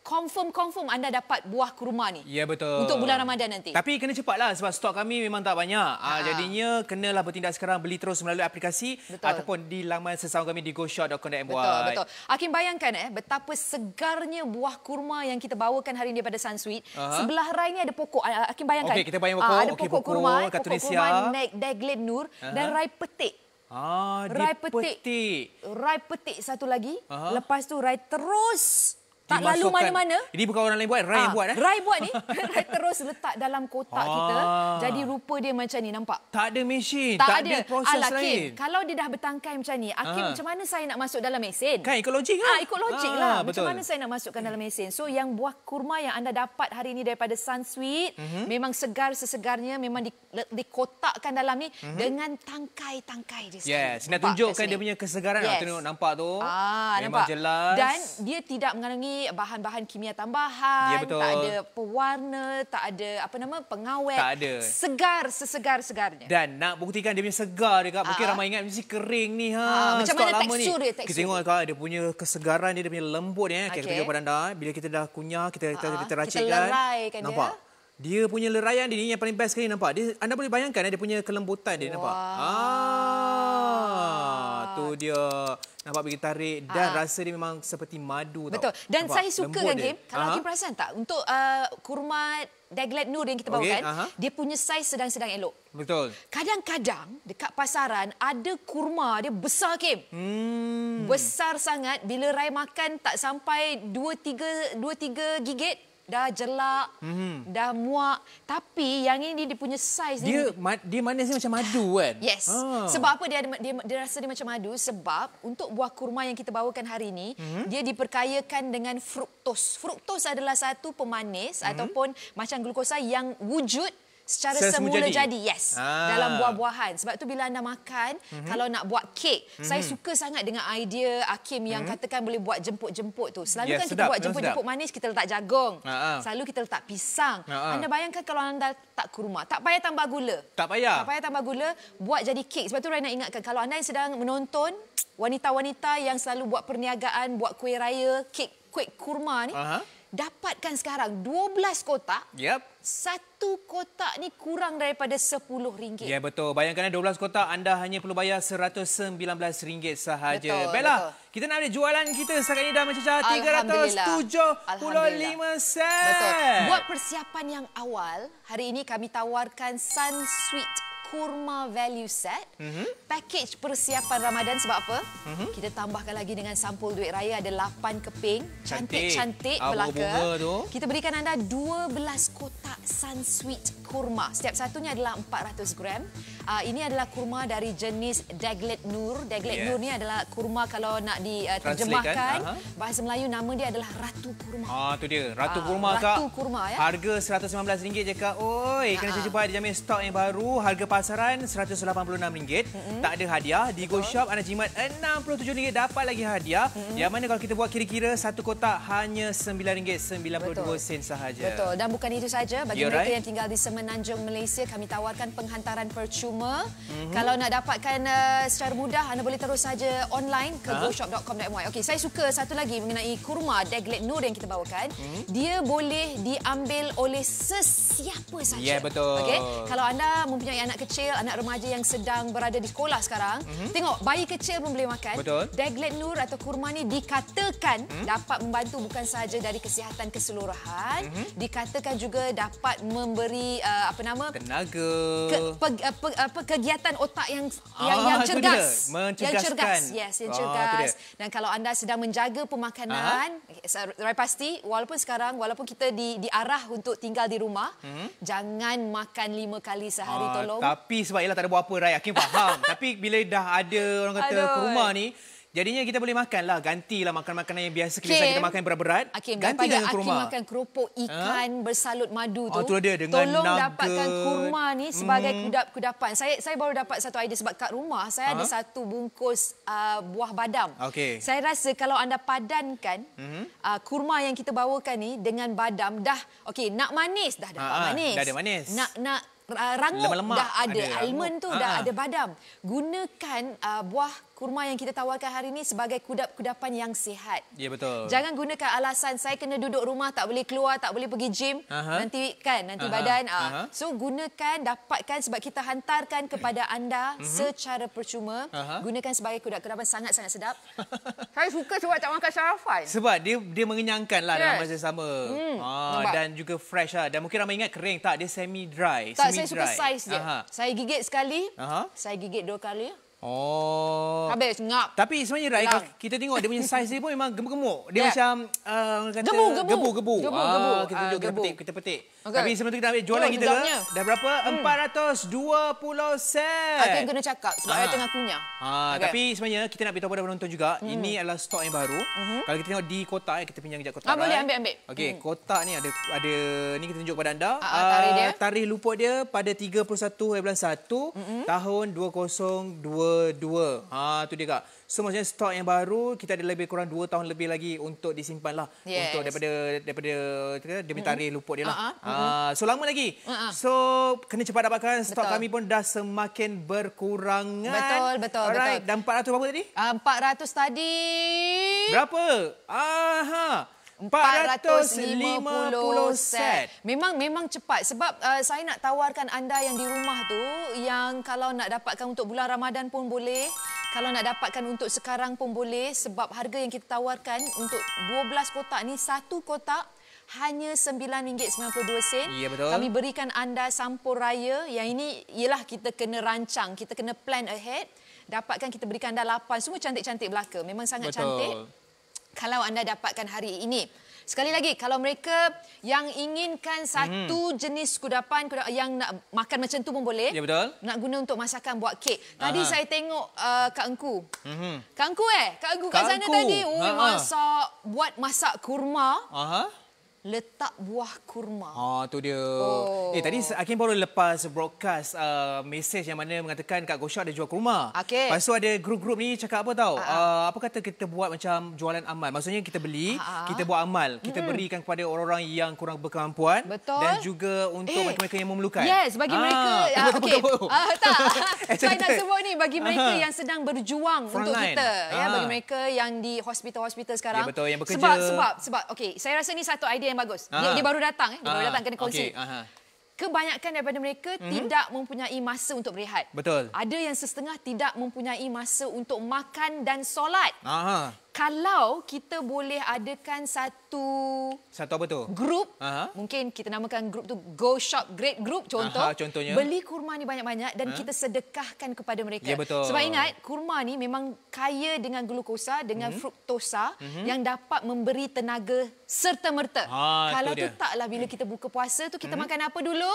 [SPEAKER 3] confirm anda dapat buah kurma ni.
[SPEAKER 2] Ya, betul.
[SPEAKER 3] Untuk bulan Ramadan nanti.
[SPEAKER 2] Tapi kena cepatlah sebab stok kami memang tak banyak. Jadinya kenalah bertindak sekarang, beli terus melalui aplikasi ataupun di laman sesama kami di goshop.com.my.
[SPEAKER 3] Betul. Hakim bayangkan betapa segarnya buah kurma yang kita bawakan hari ini daripada Sunsweet. Sebelah Rai ni ada pokok. Hakim bayangkan.
[SPEAKER 2] Okey, kita bayang pokok.
[SPEAKER 3] Ada pokok kurma,
[SPEAKER 2] kat
[SPEAKER 3] pokok kurma Daglett Nur dan Rai petik. Rai petik satu lagi. Lepas tu Rai terus tak lalu mana-mana.
[SPEAKER 2] Ini bukan orang lain buat, Rai yang buat.
[SPEAKER 3] Rai buat ni. Rai terus letak dalam kotak kita. Jadi rupa dia macam ni, nampak?
[SPEAKER 2] Tak ada mesin, tak ada proses lain.
[SPEAKER 3] Kalau dia dah bertangkai macam ni, macam mana saya nak masuk dalam mesin?
[SPEAKER 2] Kan ikut logik lah.
[SPEAKER 3] Ikut logik lah. Macam mana saya nak masukkan dalam mesin? So yang buah kurma yang anda dapat hari ini daripada Sunsweet, memang segar sesegarnya, memang dikotakkan dalam ni dengan tangkai-tangkai dia.
[SPEAKER 2] Yes, nak tunjukkan dia punya kesegaran. Tengok, nampak tu. Memang jelas.
[SPEAKER 3] Dan dia tidak mengandungi bahan-bahan kimia tambahan, tak ada pewarna, tak ada pengawet.
[SPEAKER 2] Tak ada.
[SPEAKER 3] Segar sesegar-segarnya.
[SPEAKER 2] Dan nak buktikan dia punya segar dekat, mungkin ramai ingat mesti kering ni
[SPEAKER 3] macam mana tekstur dia?
[SPEAKER 2] Kita tengok dia punya kesegaran dia punya lembut ni. Kita tunjuk pada anda. Bila kita dah kunyah, kita racikkan.
[SPEAKER 3] Kita leraikan dia.
[SPEAKER 2] Nampak? Dia punya leraian dia ni yang paling best sekali, nampak. Anda boleh bayangkan dia punya kelembutan dia, nampak. Tu dia. Nampak pergi tarik dan rasa dia memang seperti madu.
[SPEAKER 3] Betul.
[SPEAKER 2] Tau.
[SPEAKER 3] Dan
[SPEAKER 2] nampak?
[SPEAKER 3] Saya suka kan Kim, kalau Kim perasan tak, untuk kurma Daglett Nur yang kita bawakan, dia punya saiz sedang-sedang elok.
[SPEAKER 2] Betul.
[SPEAKER 3] Kadang-kadang dekat pasaran ada kurma dia besar Kim. Besar sangat, bila Rai makan tak sampai 2-3 gigit dah jelak, dah muak. Tapi yang ini dia punya saiz
[SPEAKER 2] dia manis macam madu kan?
[SPEAKER 3] Yes. Sebab apa dia rasa dia macam madu? Sebab untuk buah kurma yang kita bawakan hari ini, dia diperkayakan dengan fruktos. Fruktos adalah satu pemanis ataupun macam glukosa yang wujud secara semula jadi. Yes. Dalam buah-buahan. Sebab tu bila anda makan, kalau nak buat kek, saya suka sangat dengan idea Hakim yang katakan boleh buat jemput-jemput tu. Selalu kan kita buat jemput-jemput manis, kita letak jagung. Selalu kita letak pisang. Anda bayangkan kalau anda letak kurma, tak payah tambah gula. Tak payah tambah gula, buat jadi kek. Sebab tu Rai nak ingatkan, kalau anda yang sedang menonton, wanita-wanita yang selalu buat perniagaan, buat kuih raya, kek kurma ni, dapatkan sekarang 12 kotak. Satu kotak ni kurang daripada RM10.
[SPEAKER 2] Ya, betul. Bayangkan 12 kotak, anda hanya perlu bayar RM119 sahaja. Baiklah, kita nak lihat jualan kita setakat ini dah mencecah RM375.
[SPEAKER 3] Betul. Buat persiapan yang awal, hari ini kami tawarkan Sunsweet Kurma Value Set. Package persiapan Ramadan. Sebab apa? Kita tambahkan lagi dengan sampul duit raya. Ada 8 keping. Cantik-cantik belaka. Kita berikan anda 12 kotak Sunsweet Kurma. Setiap satunya adalah 400 gram. Ini adalah kurma dari jenis Daglett Nur. Daglett Nur ni adalah kurma, kalau nak diterjemahkan bahasa Melayu, nama dia adalah Ratu Kurma.
[SPEAKER 2] Tu dia. Ratu Kurma, Kak.
[SPEAKER 3] Ratu Kurma, ya.
[SPEAKER 2] Harga RM119 je, Kak. Oi, kena cepat dijamin stok yang baru. Harga pasaran RM186. Tak ada hadiah. Di GoShop anda jimat RM67 dapat lagi hadiah. Yang mana kalau kita buat kira-kira, satu kotak hanya RM9.92 sahaja.
[SPEAKER 3] Betul. Dan bukan itu saja. Bagi mereka yang tinggal di Semenanjung, Malaysia, kami tawarkan penghantaran percuma. Kalau nak dapatkan secara mudah, anda boleh terus saja online ke goshop.com.my. Okey, saya suka satu lagi mengenai kurma Daglett Nur yang kita bawakan. Dia boleh diambil oleh sesiapa saja.
[SPEAKER 2] Ya, betul.
[SPEAKER 3] Okey, kalau anda mempunyai anak kecil, anak remaja yang sedang berada di sekolah sekarang, tengok, bayi kecil pun boleh makan.
[SPEAKER 2] Betul.
[SPEAKER 3] Daglett Nur atau kurma ni dikatakan dapat membantu bukan sahaja dari kesihatan keseluruhan, dikatakan juga dapat memberi tenaga, kegiatan otak yang
[SPEAKER 2] itu
[SPEAKER 3] cergas.
[SPEAKER 2] dia. Mencerdaskan.
[SPEAKER 3] Yang cergas. Yes, yang cergas. Dan kalau anda sedang menjaga pemakanan, saya pasti walaupun kita diarah untuk tinggal di rumah, jangan makan 5 kali sehari, tolong.
[SPEAKER 2] Tapi sebab ialah tak ada buat apa, Rai. Hakim faham. Tapi bila dah ada orang kata kurma ni, jadinya kita boleh makanlah, gantilah makan-makanan yang biasa kita makan berat-berat. Ganti dengan kurma.
[SPEAKER 3] Makan keropok ikan bersalut madu tu.
[SPEAKER 2] Itulah dia, dengan
[SPEAKER 3] tolong
[SPEAKER 2] nugget.
[SPEAKER 3] dapatkan kurma ni sebagai kudapan. Saya baru dapat satu idea sebab kat rumah saya ada satu bungkus buah badam. Saya rasa kalau anda padankan kurma yang kita bawakan ni dengan badam dah nak manis dah dapat manis.
[SPEAKER 2] Dah ada manis.
[SPEAKER 3] Nak rangup
[SPEAKER 2] Lemak-lemak
[SPEAKER 3] dah ada almond tu, dah ada badam. Gunakan buah kurma yang kita tawarkan hari ini sebagai kudapan yang sihat.
[SPEAKER 2] Ya, betul.
[SPEAKER 3] Jangan gunakan alasan saya kena duduk rumah, tak boleh keluar, tak boleh pergi gym, nanti badan. So gunakan, dapatkan sebab kita hantarkan kepada anda secara percuma. Gunakan sebagai kudapan sangat-sangat sedap. Saya suka sebab tak makan sarapan.
[SPEAKER 2] Sebab dia mengenyangkan lah dalam masa sama. Dan juga fresh lah. Dan mungkin ramai ingat kering, tak, dia semi dry.
[SPEAKER 3] Tak, saya suka saiz dia. Saya gigit sekali, saya gigit 2 kali. Habis, ngap.
[SPEAKER 2] Tapi sebenarnya Rai, kita tengok dia punya saiz dia pun memang gemuk-gemuk. Dia macam kata
[SPEAKER 3] gebu.
[SPEAKER 2] Kita tunjuk, kita petik. Tapi sebelum tu kita ambil jualan kita ke? Dah berapa? 420 sen.
[SPEAKER 3] Aku yang kena cakap sebab saya tengah kunyah.
[SPEAKER 2] Tapi sebenarnya kita nak beritahu kepada penonton juga, ini adalah stok yang baru. Kalau kita tengok di kotak, kita pinjam kejap kotak.
[SPEAKER 3] Boleh ambil.
[SPEAKER 2] Okey, kotak ni ada ni kita tunjuk kepada anda. Tarikh luput dia pada 31/1 tahun 2022. Tu dia, Kak. So maksudnya stok yang baru, kita ada lebih kurang 2 tahun lebih lagi untuk disimpan lah. Untuk daripada dia punya tarikh luput dia lah. So lama lagi. So kena cepat dapatkan. Stok kami pun dah semakin berkurangan.
[SPEAKER 3] Betul.
[SPEAKER 2] Dan 400 berapa tadi?
[SPEAKER 3] 400 tadi.
[SPEAKER 2] Berapa? 450 set.
[SPEAKER 3] Memang cepat sebab saya nak tawarkan anda yang di rumah tu, yang kalau nak dapatkan untuk bulan Ramadan pun boleh, kalau nak dapatkan untuk sekarang pun boleh, sebab harga yang kita tawarkan untuk 12 kotak ni, satu kotak hanya RM9.92.
[SPEAKER 2] Ya, betul.
[SPEAKER 3] Kami berikan anda sampul raya. Yang ini ialah kita kena rancang, kita kena plan ahead. Dapatkan, kita berikan anda 8. Semua cantik-cantik belaka. Memang sangat cantik. Kalau anda dapatkan hari ini. Sekali lagi, kalau mereka yang inginkan satu jenis kudapan yang nak makan macam tu pun boleh.
[SPEAKER 2] Ya, betul.
[SPEAKER 3] Nak guna untuk masakan, buat kek. Tadi saya tengok Kak Engku. Kak Engku kat sana tadi. Masak kurma. Letak buah kurma.
[SPEAKER 2] Tu dia. Tadi Hakim baru lepas broadcast mesej yang mana mengatakan Kak Gosha ada jual kurma. Lepas tu ada grup-grup ni cakap apa tahu? Apa kata kita buat macam jualan amal. Maksudnya kita beli, kita buat amal. Kita berikan kepada orang-orang yang kurang berkemampuan.
[SPEAKER 3] Betul.
[SPEAKER 2] Dan juga untuk mereka yang memerlukan.
[SPEAKER 3] Yes, bagi mereka. Saya nak sebut ni, bagi mereka yang sedang berjuang untuk kita. Bagi mereka yang di hospital-hospital sekarang.
[SPEAKER 2] Ya, betul, yang bekerja.
[SPEAKER 3] Sebab saya rasa ni satu idea yang bagus. Dia baru datang. Dia baru datang, kena kongsi. Kebanyakan daripada mereka tidak mempunyai masa untuk berehat.
[SPEAKER 2] Betul.
[SPEAKER 3] Ada yang setengah tidak mempunyai masa untuk makan dan solat. Kalau kita boleh adakan satu
[SPEAKER 2] apa tu?
[SPEAKER 3] Grup, mungkin kita namakan grup tu Go Shop Great Group contohnya. Beli kurma ni banyak-banyak dan kita sedekahkan kepada mereka.
[SPEAKER 2] Ya, betul.
[SPEAKER 3] Sebab ingat, kurma ni memang kaya dengan glukosa, dengan fruktosa yang dapat memberi tenaga serta-merta. Kalau tu taklah bila kita buka puasa tu kita makan apa dulu?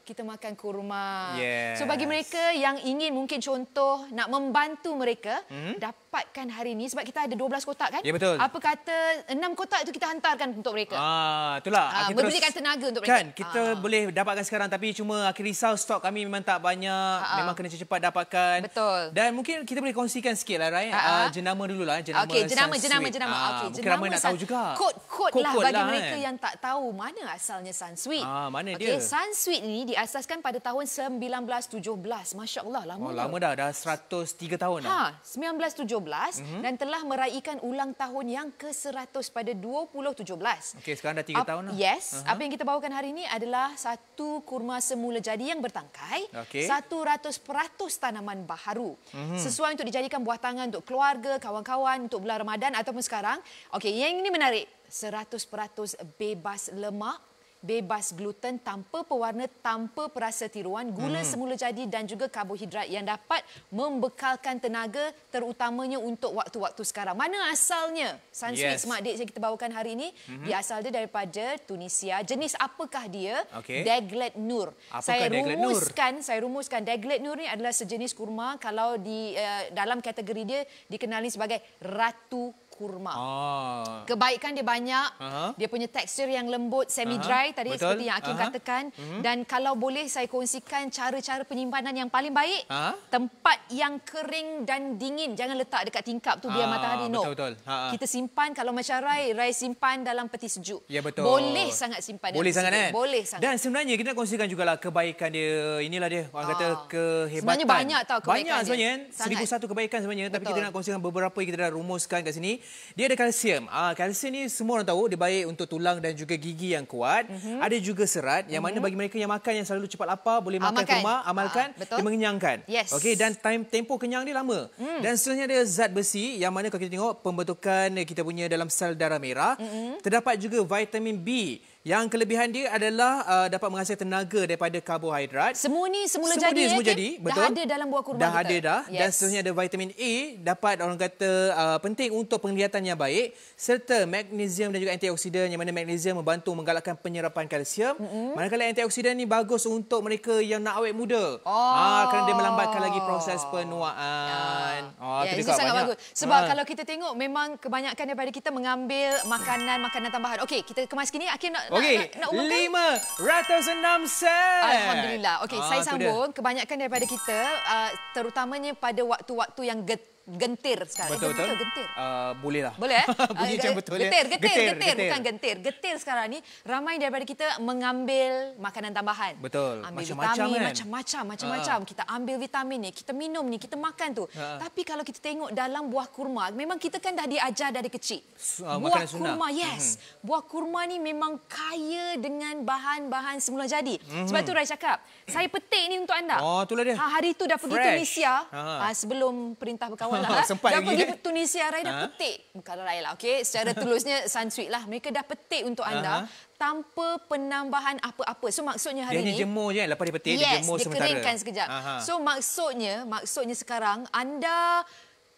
[SPEAKER 3] Kita makan kurma. So bagi mereka yang ingin mungkin contoh nak membantu mereka, dapatkan hari ini sebab kita ada 12 kotak kan?
[SPEAKER 2] Ya, betul.
[SPEAKER 3] Apa kata 6 kotak itu kita hantarkan untuk mereka.
[SPEAKER 2] Itulah.
[SPEAKER 3] Memberikan tenaga untuk mereka.
[SPEAKER 2] Kan, kita boleh dapatkan sekarang tapi cuma akhir risau stok kami memang tak banyak. Memang kena cepat dapatkan.
[SPEAKER 3] Betul.
[SPEAKER 2] Dan mungkin kita boleh kongsikan sikit lah, Rai. Jenama dululah. Jenama
[SPEAKER 3] jenama.
[SPEAKER 2] Mungkin ramai nak tahu juga.
[SPEAKER 3] Kod lah bagi mereka yang tak tahu mana asalnya Sunsweet.
[SPEAKER 2] Mana dia?
[SPEAKER 3] Sunsweet ni diasaskan pada tahun 1917. Masya Allah, lama.
[SPEAKER 2] Lama dah 103 tahun dah.
[SPEAKER 3] 1917 dan telah meraihkan ulang tahun yang ke-100 pada 2017.
[SPEAKER 2] Okey, sekarang dah 3 tahun dah.
[SPEAKER 3] Yes. Apa yang kita bawakan hari ini adalah satu kurma semula jadi yang bertangkai, 100% tanaman baharu. Sesuai untuk dijadikan buah tangan untuk keluarga, kawan-kawan, untuk bulan Ramadan ataupun sekarang. Okey, yang ini menarik. 100% bebas lemak, bebas gluten, tanpa pewarna, tanpa perasa tiruan, gula semula jadi dan juga karbohidrat yang dapat membekalkan tenaga terutamanya untuk waktu-waktu sekarang. Mana asalnya Sunsweet Smart Dates yang kita bawakan hari ini? Dia asal dia daripada Tunisia. Jenis apakah dia? Deglet Nur. Saya rumuskan Deglet Nur ni adalah sejenis kurma kalau di dalam kategori dia dikenali sebagai Ratu Kurma. Kebaikan dia banyak. Dia punya tekstur yang lembut, semi-dry tadi seperti yang Hakim katakan. Dan kalau boleh saya kongsikan cara-cara penyimpanan yang paling baik. Tempat yang kering dan dingin. Jangan letak dekat tingkap tu biar matahari. No.
[SPEAKER 2] Betul.
[SPEAKER 3] Kita simpan kalau macam Rai simpan dalam peti sejuk.
[SPEAKER 2] Ya, betul.
[SPEAKER 3] Boleh sangat simpan.
[SPEAKER 2] Boleh sangat
[SPEAKER 3] Boleh sangat.
[SPEAKER 2] Dan sebenarnya kita nak kongsikan jugalah kebaikan dia. Inilah dia orang kata kehebatan.
[SPEAKER 3] Sebenarnya banyak tau kebaikan
[SPEAKER 2] dia. Sebenarnya 1001 kebaikan sebenarnya. Tapi kita nak kongsikan beberapa yang kita dah rumuskan kat sini. Dia ada kalsium. Kalsium ni semua orang tahu dia baik untuk tulang dan juga gigi yang kuat. Ada juga serat yang mana bagi mereka yang makan yang selalu cepat lapar boleh makan kurma, amalkan, dia mengenyangkan. Okey, dan tempoh kenyang dia lama. Dan seterusnya ada zat besi yang mana kalau kita tengok pembentukan kita punya dalam sel darah merah. Terdapat juga vitamin B. Yang kelebihan dia adalah dapat menghasilkan tenaga daripada karbohidrat.
[SPEAKER 3] Semua ni semula jadi.
[SPEAKER 2] Betul.
[SPEAKER 3] Dah ada dalam buah kurma
[SPEAKER 2] dah kita. Dah. Dan seterusnya ada vitamin A. Dapat orang kata penting untuk penglihatan yang baik. Serta magnesium dan juga antioksidan. Yang mana magnesium membantu menggalakkan penyerapan kalsium. Manakala antioksidan ni bagus untuk mereka yang nak awet muda. Kerana dia melambatkan lagi proses penuaan.
[SPEAKER 3] Itu sangat bagus. Sebab kalau kita tengok memang kebanyakan daripada kita mengambil makanan tambahan. Okey, kita kemas kini. Akhir nak umumkan?
[SPEAKER 2] 506 sen.
[SPEAKER 3] Alhamdulillah. Okey, saya sambung. Kebanyakan daripada kita, terutamanya pada waktu-waktu yang gentir sekarang.
[SPEAKER 2] Betul.
[SPEAKER 3] Gentir.
[SPEAKER 2] Boleh lah.
[SPEAKER 3] Boleh?
[SPEAKER 2] Bunyi macam betul.
[SPEAKER 3] Getir. Bukan gentir. Getir sekarang ni, ramai daripada kita mengambil makanan tambahan.
[SPEAKER 2] Betul.
[SPEAKER 3] Ambil vitamin, macam-macam. Kita ambil vitamin ni, kita minum ni, kita makan tu. Tapi kalau kita tengok dalam buah kurma, memang kita kan dah diajar dari kecil. Buah kurma, buah kurma ni memang kaya dengan bahan-bahan semula jadi. Sebab tu Rai cakap, saya petik ni untuk anda.
[SPEAKER 2] Itulah dia.
[SPEAKER 3] Hari tu dah pergi Tunisia, sebelum perintah berkawan.
[SPEAKER 2] Sempat
[SPEAKER 3] dah
[SPEAKER 2] lagi.
[SPEAKER 3] pergi Tunisia, Rai dah petik. Kalau Rai lah, okey. Secara tulusnya Sunsweet lah. Mereka dah petik untuk anda tanpa penambahan apa-apa. So maksudnya hari ni
[SPEAKER 2] dia jemur je, lepas dia petik dia jemur sementara.
[SPEAKER 3] Dia keringkan sekejap. So maksudnya sekarang anda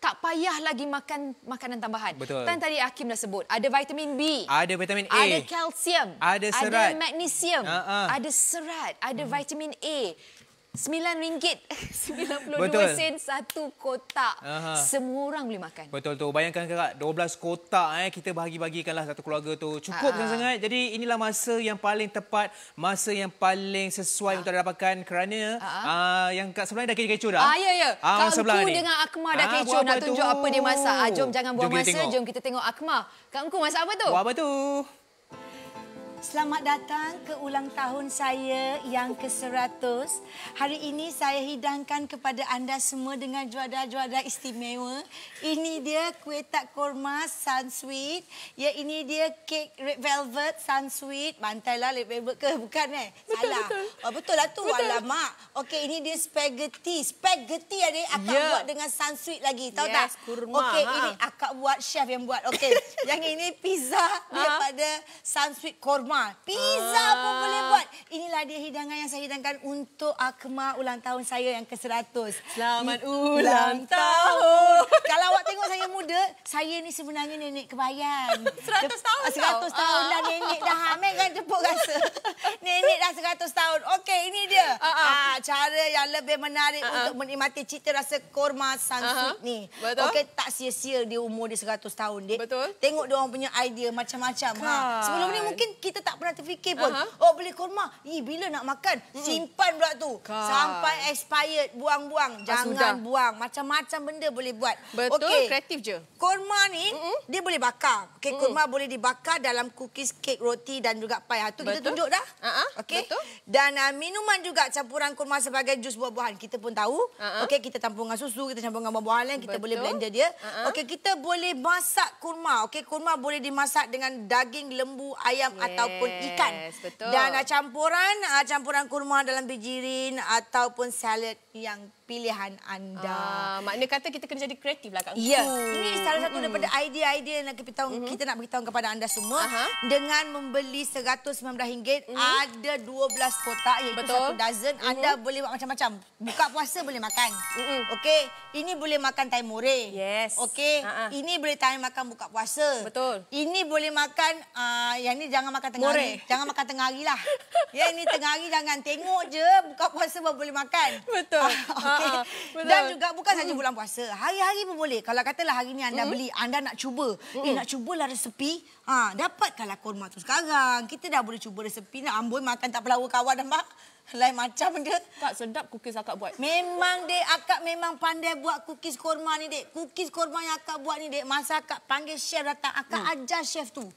[SPEAKER 3] tak payah lagi makan makanan tambahan.
[SPEAKER 2] Betul.
[SPEAKER 3] Dan tadi Hakim dah sebut, ada vitamin B,
[SPEAKER 2] ada vitamin A,
[SPEAKER 3] ada kalsium,
[SPEAKER 2] ada serat,
[SPEAKER 3] ada magnesium, ada serat, ada vitamin A. RM9.92 satu kotak. Semua orang boleh makan.
[SPEAKER 2] Betul tu. Bayangkan Kak, 12 kotak kita bahagi-bagikanlah satu keluarga tu. Cukup sangat. Jadi inilah masa yang paling tepat, masa yang paling sesuai untuk dapatkan kerana yang kat sebelah ni dah kecoh dah.
[SPEAKER 3] Ya. Kangku dengan Akmal dah kecoh nak tunjuk apa dia masak. Jom jangan buang masa. Jom kita tengok Akmal. Kangku masak apa tu?
[SPEAKER 2] Buat apa tu?
[SPEAKER 6] Selamat datang ke ulang tahun saya yang ke-100. Hari ini saya hidangkan kepada anda semua dengan juara-juara istimewa. Ini dia kuih tak kurma Sunsweet. Ya, ini dia kek red velvet Sunsweet. Mantailah red velvet ke? Bukan Salah. Betul lah tu. Alamak. Okey, ini dia spaghetti. Spaghetti adik akak buat dengan Sunsweet lagi. Tahu tak?
[SPEAKER 5] Kurma.
[SPEAKER 6] Okey, ini akak buat, chef yang buat. Okey, yang ini pizza daripada Sunsweet kurma. Pizza pun boleh buat. Inilah dia hidangan yang saya hidangkan untuk Akmal ulang tahun saya yang ke-100.
[SPEAKER 5] Selamat ulang tahun.
[SPEAKER 6] Kalau awak tengok saya muda, saya ni sebenarnya nenek kebayan.
[SPEAKER 5] 100 tahun
[SPEAKER 6] 100 tahun dah nenek dah hamil kan tepuk rasa. Nenek dah 100 tahun. Okey, ini dia. Cara yang lebih menarik untuk menikmati cita rasa kurma Sunsweet ni. Okey, tak sia-sia dia umur dia 100 tahun, Dek.
[SPEAKER 5] Betul.
[SPEAKER 6] Tengok dia orang punya idea macam-macam. Sebelum ni mungkin kita tak pernah terfikir pun. Beli kurma. Bila nak makan? Simpan pula tu. Sampai expired. Buang-buang. Jangan buang. Macam-macam benda boleh buat.
[SPEAKER 5] Betul, kreatif je.
[SPEAKER 6] Kurma ni, dia boleh bakar. Kurma boleh dibakar dalam cookies, kek, roti dan juga pie. Itu kita tunjuk dah. Okey. Dan minuman juga campuran kurma sebagai jus buah-buahan. Kita pun tahu. Okey, kita campur dengan susu, kita campur dengan buah-buahan lain, kita boleh blender dia. Okey, kita boleh masak kurma. Okey, kurma boleh dimasak dengan daging, lembu, ayam ataupun ikan.
[SPEAKER 5] Betul.
[SPEAKER 6] Dan campuran kurma dalam bijirin ataupun salad yang pilihan anda.
[SPEAKER 5] Maknanya kata kita kena jadi kreatif lah Kak.
[SPEAKER 6] Ya, ini salah satu daripada idea-idea yang kita nak beritahu kepada anda semua. Dengan membeli RM119, ada 12 kotak iaitu 1 dozen. Anda boleh buat macam-macam. Buka puasa boleh makan. Okey, ini boleh makan time more.
[SPEAKER 5] Yes.
[SPEAKER 6] Okey, ini boleh time makan buka puasa.
[SPEAKER 5] Betul.
[SPEAKER 6] Ini boleh makan, yang ni jangan makan tengah hari. Jangan makan tengah hari lah. Ya, ini tengah hari jangan. Tengok je, buka puasa baru boleh makan.
[SPEAKER 5] Betul.
[SPEAKER 6] Okey. Dan juga bukan saja bulan puasa. Hari-hari pun boleh. Kalau katalah hari ni anda beli, anda nak cuba. Nak cubalah resepi. Dapatkanlah kurma tu sekarang. Kita dah boleh cuba resepi. Nak amboi makan tak pelawak kawan dah, Mak. Lain macam dia.
[SPEAKER 5] Tak sedap kukis akak buat.
[SPEAKER 6] Memang, Dek. Akak memang pandai buat kukis kurma ni, Dek. Kukis kurma yang akak buat ni, Dek. Masa akak panggil chef datang, akak ajar chef tu.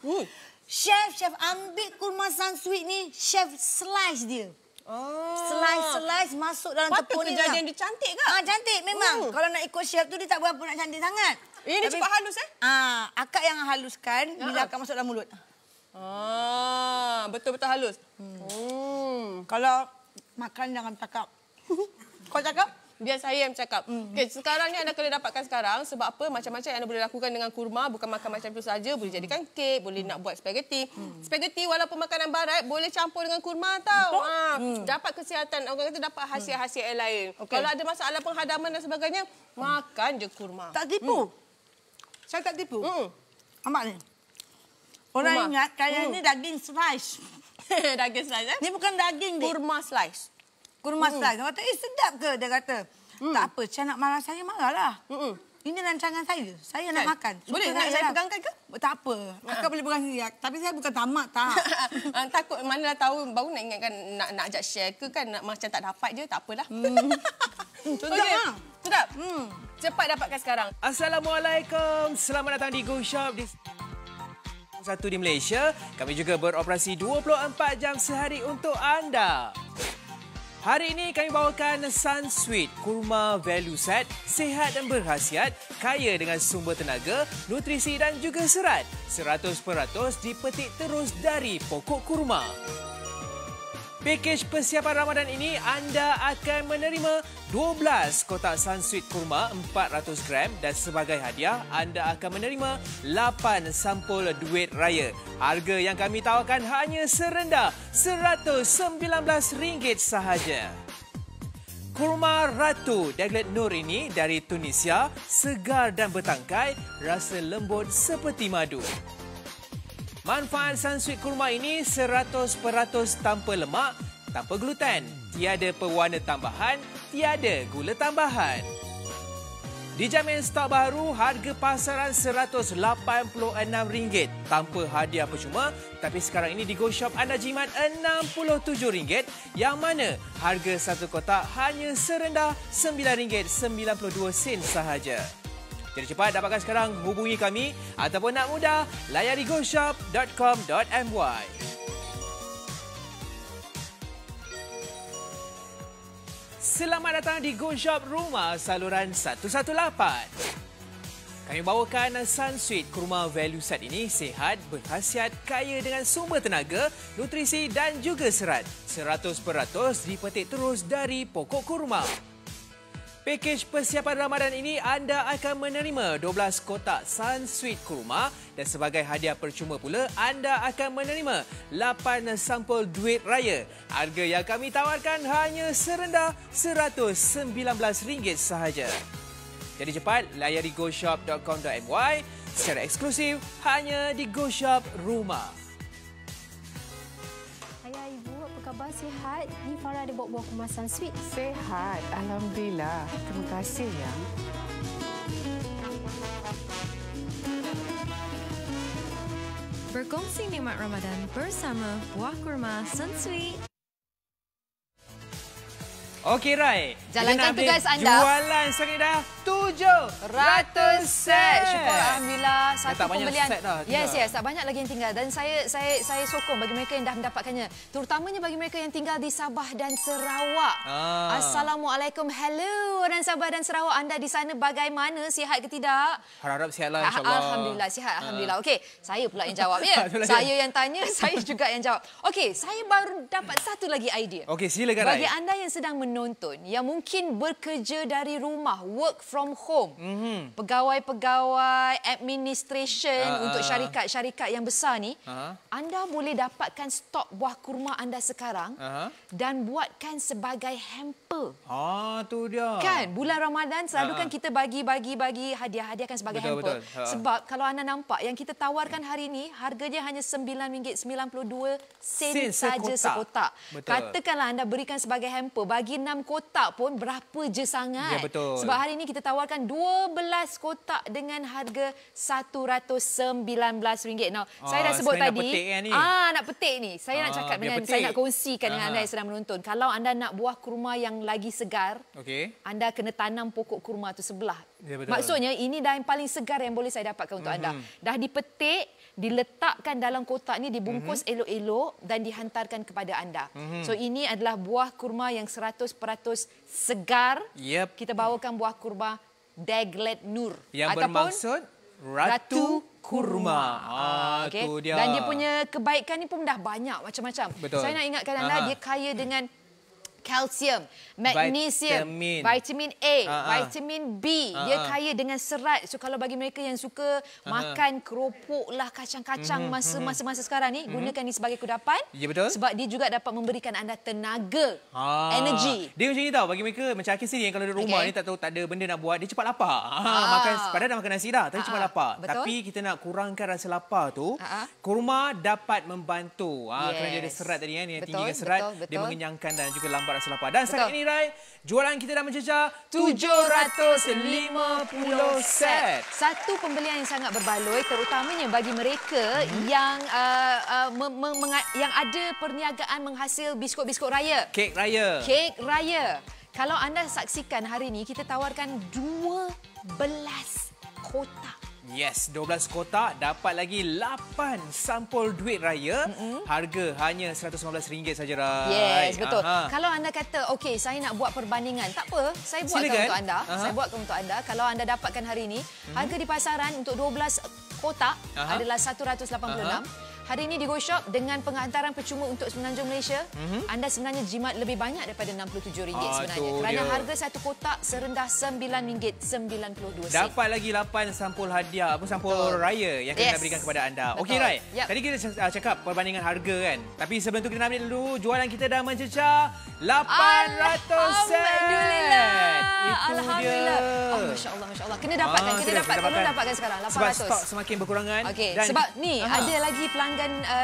[SPEAKER 6] Chef ambil kurma Sunsweet ni, chef slice dia. Slice masuk dalam tepung ni.
[SPEAKER 5] Patut kejadian dia cantik ke?
[SPEAKER 6] Cantik memang. Kalau nak ikut chef tu, dia tak berapa nak cantik sangat.
[SPEAKER 5] Ini cepat halus
[SPEAKER 6] akak yang haluskan bila akak masuk dalam mulut.
[SPEAKER 5] Betul-betul halus.
[SPEAKER 6] Kalau makan jangan cakap. Kau cakap?
[SPEAKER 5] Biar saya yang cakap. Okay, sekarang ni anda kena dapatkan sekarang. Sebab apa? Macam-macam yang anda boleh lakukan dengan kurma. Bukan makan macam tu saja. Boleh jadikan kek. Boleh nak buat spaghetti. Spaghetti walaupun makanan barat boleh campur dengan kurma tau. Dapat kesihatan. Orang kata dapat hasil-hasil yang lain. Kalau ada masalah penghadaman dan sebagainya, makan je kurma.
[SPEAKER 6] Tak tipu. Saya tak tipu. Nampak ni? Orang ingat kaya ni daging slice.
[SPEAKER 5] Daging slice
[SPEAKER 6] Ni bukan daging, Dek.
[SPEAKER 5] Kurma slice.
[SPEAKER 6] Kurma slice. Dia kata, sedap ke? Dia kata, tak apa, saya nak marah saya, marahlah. Ini rancangan saya. Saya nak makan.
[SPEAKER 5] Boleh nak saya pegangkan ke?
[SPEAKER 6] Tak apa. Akak boleh pegang sendiri. Tapi saya bukan tamat, tak.
[SPEAKER 5] Takut manalah tahu, baru nak ingatkan nak ajak share ke kan. Macam tak dapat je, tak apalah. Sedap. Cepat dapatkan sekarang.
[SPEAKER 2] Assalamualaikum. Selamat datang di Go Shop di satu di Malaysia. Kami juga beroperasi 24 jam sehari untuk anda. Hari ini kami bawakan Sunsweet kurma value set, sihat dan berkhasiat, kaya dengan sumber tenaga, nutrisi dan juga serat. 100% dipetik terus dari pokok kurma. Pakej persiapan Ramadan ini anda akan menerima 12 kotak Sunsweet kurma 400 gram dan sebagai hadiah anda akan menerima 8 sampul duit raya. Harga yang kami tawarkan hanya serendah RM119 sahaja. Kurma Ratu Daglet Nur ini dari Tunisia, segar dan bertangkai, rasa lembut seperti madu. Manfaat Sunsweet kurma ini 100% tanpa lemak, tanpa gluten, tiada pewarna tambahan, tiada gula tambahan. Dijamin stok baru, harga pasaran RM186 tanpa hadiah percuma. Tapi sekarang ini di Go Shop anda jimat RM67 yang mana harga satu kotak hanya serendah RM9.92 sahaja. Jadi cepat dapatkan sekarang, hubungi kami ataupun nak mudah, layari goshop.com.my. Selamat datang di Go Shop Rumah Saluran 118. Kami bawakan Sunsweet kurma value set ini sihat, berkhasiat, kaya dengan sumber tenaga, nutrisi dan juga serat. 100% dipetik terus dari pokok kurma. Pakej persiapan Ramadan ini anda akan menerima 12 kotak Sunsweet kurma dan sebagai hadiah percuma pula anda akan menerima 8 sampul duit raya. Harga yang kami tawarkan hanya serendah RM119 sahaja. Jadi cepat layari goshop.com.my secara eksklusif hanya di Go Shop Rumah.
[SPEAKER 7] Ayah, ibu, apa khabar? Sihat? Ni Farah ada bawa kurma Sunsweet.
[SPEAKER 8] Sehat, alhamdulillah. Terima kasih ya.
[SPEAKER 4] Berkongsi nikmat Ramadan bersama buah kurma Sunsweet.
[SPEAKER 2] Okey, Rai.
[SPEAKER 3] Jalankan tugas anda.
[SPEAKER 2] Jualan sekarang dah 700 set.
[SPEAKER 3] Syukur Alhamdulillah. Satu
[SPEAKER 2] tak banyak
[SPEAKER 3] pembelian.
[SPEAKER 2] set dah
[SPEAKER 3] Yes, tak banyak lagi yang tinggal. Dan saya sokong bagi mereka yang dah mendapatkannya. Terutamanya bagi mereka yang tinggal di Sabah dan Sarawak. Assalamualaikum. Hello orang Sabah dan Sarawak. Anda di sana bagaimana? Sihat ke tidak?
[SPEAKER 2] Harap sihatlah, insyaAllah.
[SPEAKER 3] Alhamdulillah, sihat. Alhamdulillah. Okey, saya pula yang jawab. Ya. Saya yang tanya, saya juga yang jawab. Okey, saya baru dapat satu lagi idea.
[SPEAKER 2] Okey, silakan, Rai.
[SPEAKER 3] Bagi anda yang sedang menonton, yang mungkin bekerja dari rumah, work from home, pegawai-pegawai administration untuk syarikat-syarikat yang besar ni, anda boleh dapatkan stok buah kurma anda sekarang dan buatkan sebagai hamper.
[SPEAKER 2] Tu dia.
[SPEAKER 3] Kan, bulan Ramadan selalu kan kita bagi hadiahkan sebagai hamper. Sebab kalau anda nampak yang kita tawarkan hari ini, harganya hanya RM9.92 saja sekotak. Katakanlah anda berikan sebagai hamper, bagi 6 kotak pun berapa je sangat.
[SPEAKER 2] Ya, betul.
[SPEAKER 3] Sebab hari ini kita tawarkan 12 kotak dengan harga RM119. Now, saya dah sebut tadi.
[SPEAKER 2] Nak petik kan ni?
[SPEAKER 3] Nak petik ni. Saya nak cakap dengan saya nak kongsikan dengan anda yang sedang menonton. Kalau anda nak buah kurma yang lagi segar, anda kena tanam pokok kurma tu sebelah.
[SPEAKER 2] Ya,
[SPEAKER 3] maksudnya ini dah yang paling segar yang boleh saya dapatkan untuk anda. Dah dipetik, diletakkan dalam kotak ni, dibungkus elok-elok dan dihantarkan kepada anda. So ini adalah buah kurma yang 100% segar. Kita bawakan buah kurma Daglet Nur.
[SPEAKER 2] Yang bermaksud Ratu Kurma. Itu dia.
[SPEAKER 3] Dan dia punya kebaikan ni pun dah banyak macam-macam. Saya nak ingatkan anda, dia kaya dengan kalsium, magnesium, vitamin A, vitamin B. Dia kaya dengan serat. So kalau bagi mereka yang suka makan keropok lah, kacang-kacang masa sekarang ni, gunakan ini sebagai kudapan.
[SPEAKER 2] Ya, betul.
[SPEAKER 3] Sebab dia juga dapat memberikan anda tenaga, energi.
[SPEAKER 2] Dia macam ni tau, bagi mereka macam Akif sendiri yang kalau di rumah ni tak ada benda nak buat, dia cepat lapar. Padahal dah makan nasi dah, tapi cepat lapar.
[SPEAKER 3] Betul.
[SPEAKER 2] Tapi kita nak kurangkan rasa lapar tu, kurma dapat membantu. Kerana dia ada serat tadi kan, yang tinggikan serat, dia mengenyangkan dan juga lambat rasa lapar. Dan sekarang ini, Rai, jualan kita dah mencecah 750 set.
[SPEAKER 3] Satu pembelian yang sangat berbaloi, terutamanya bagi mereka yang ada perniagaan menghasil biskut-biskut raya.
[SPEAKER 2] Kek raya.
[SPEAKER 3] Kek raya. Kalau anda saksikan hari ini, kita tawarkan 12 kotak.
[SPEAKER 2] Yes, 12 kotak, dapat lagi 8 sampul duit raya. Harga hanya RM119 saja, Rai.
[SPEAKER 3] Yes, betul. Kalau anda kata, okey, saya nak buat perbandingan, tak apa, saya buatkan untuk anda. Saya buatkan untuk anda. Kalau anda dapatkan hari ini, harga di pasaran untuk 12 kotak adalah RM186. Hari ini di Go Shop dengan penghantaran percuma untuk Semenanjung Malaysia, anda sebenarnya jimat lebih banyak daripada RM67 sebenarnya. Kerana harga satu kotak serendah RM9.92.
[SPEAKER 2] Dapat lagi 8 sampul hadiah, sampul raya yang kita nak berikan kepada anda. Okey, Rai. Tadi kita cakap perbandingan harga kan. Tapi sebelum tu kita nak ambil dulu, jualan kita dah mencecah 800 set.
[SPEAKER 3] Alhamdulillah. Masya Allah. Kena dapatkan, Kena dapatkan sekarang 800.
[SPEAKER 2] Sebab stok semakin berkurangan.
[SPEAKER 3] Sebab ni ada lagi pelanggan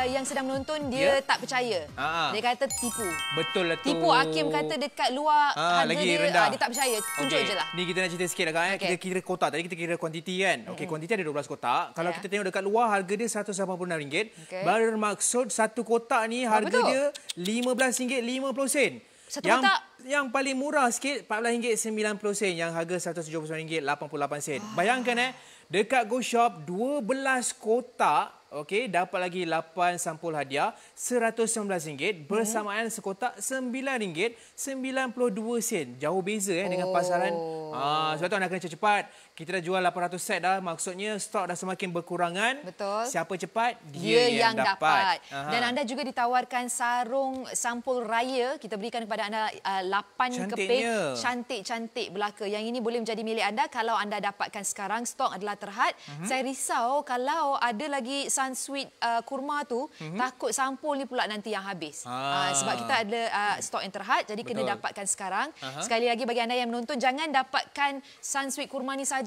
[SPEAKER 3] yang sedang menonton, dia tak percaya. Dia kata tipu.
[SPEAKER 2] Betul lah tu.
[SPEAKER 3] Tipu. Hakim kata dekat luar harga
[SPEAKER 2] lagi
[SPEAKER 3] dia
[SPEAKER 2] rendah.
[SPEAKER 3] dia tak percaya. Tunjuk je lah.
[SPEAKER 2] Ni kita nak cerita sikit lah, kan. Kita kira kotak. Tadi kita kira kuantiti kan. Okey, kuantiti ada 12 kotak. Kalau kita tengok dekat luar, harga dia RM186. Bermaksud satu kotak ni harga dia RM15.50.
[SPEAKER 3] Satu kotak?
[SPEAKER 2] Yang paling murah sikit RM14.90, yang harga RM179.88. Bayangkan dekat Go Shop 12 kotak, dapat lagi 8 sampul hadiah RM119 bersamaan sekotak RM9.92. Jauh beza dengan pasaran. Sebab tu anda kena cepat. Kita dah jual 800 set dah. Maksudnya stok dah semakin berkurangan.
[SPEAKER 3] Betul.
[SPEAKER 2] Siapa cepat, dia yang dapat.
[SPEAKER 3] Dan anda juga ditawarkan sarung sampul raya. Kita berikan kepada anda 8 keping cantik-cantik belaka. Yang ini boleh menjadi milik anda kalau anda dapatkan sekarang. Stok adalah terhad. Saya risau kalau ada lagi Sunsweet kurma tu, takut sampul ni pula nanti yang habis. Sebab kita ada stok yang terhad, jadi kena dapatkan sekarang. Sekali lagi bagi anda yang menonton, jangan dapatkan Sunsweet kurma ni saja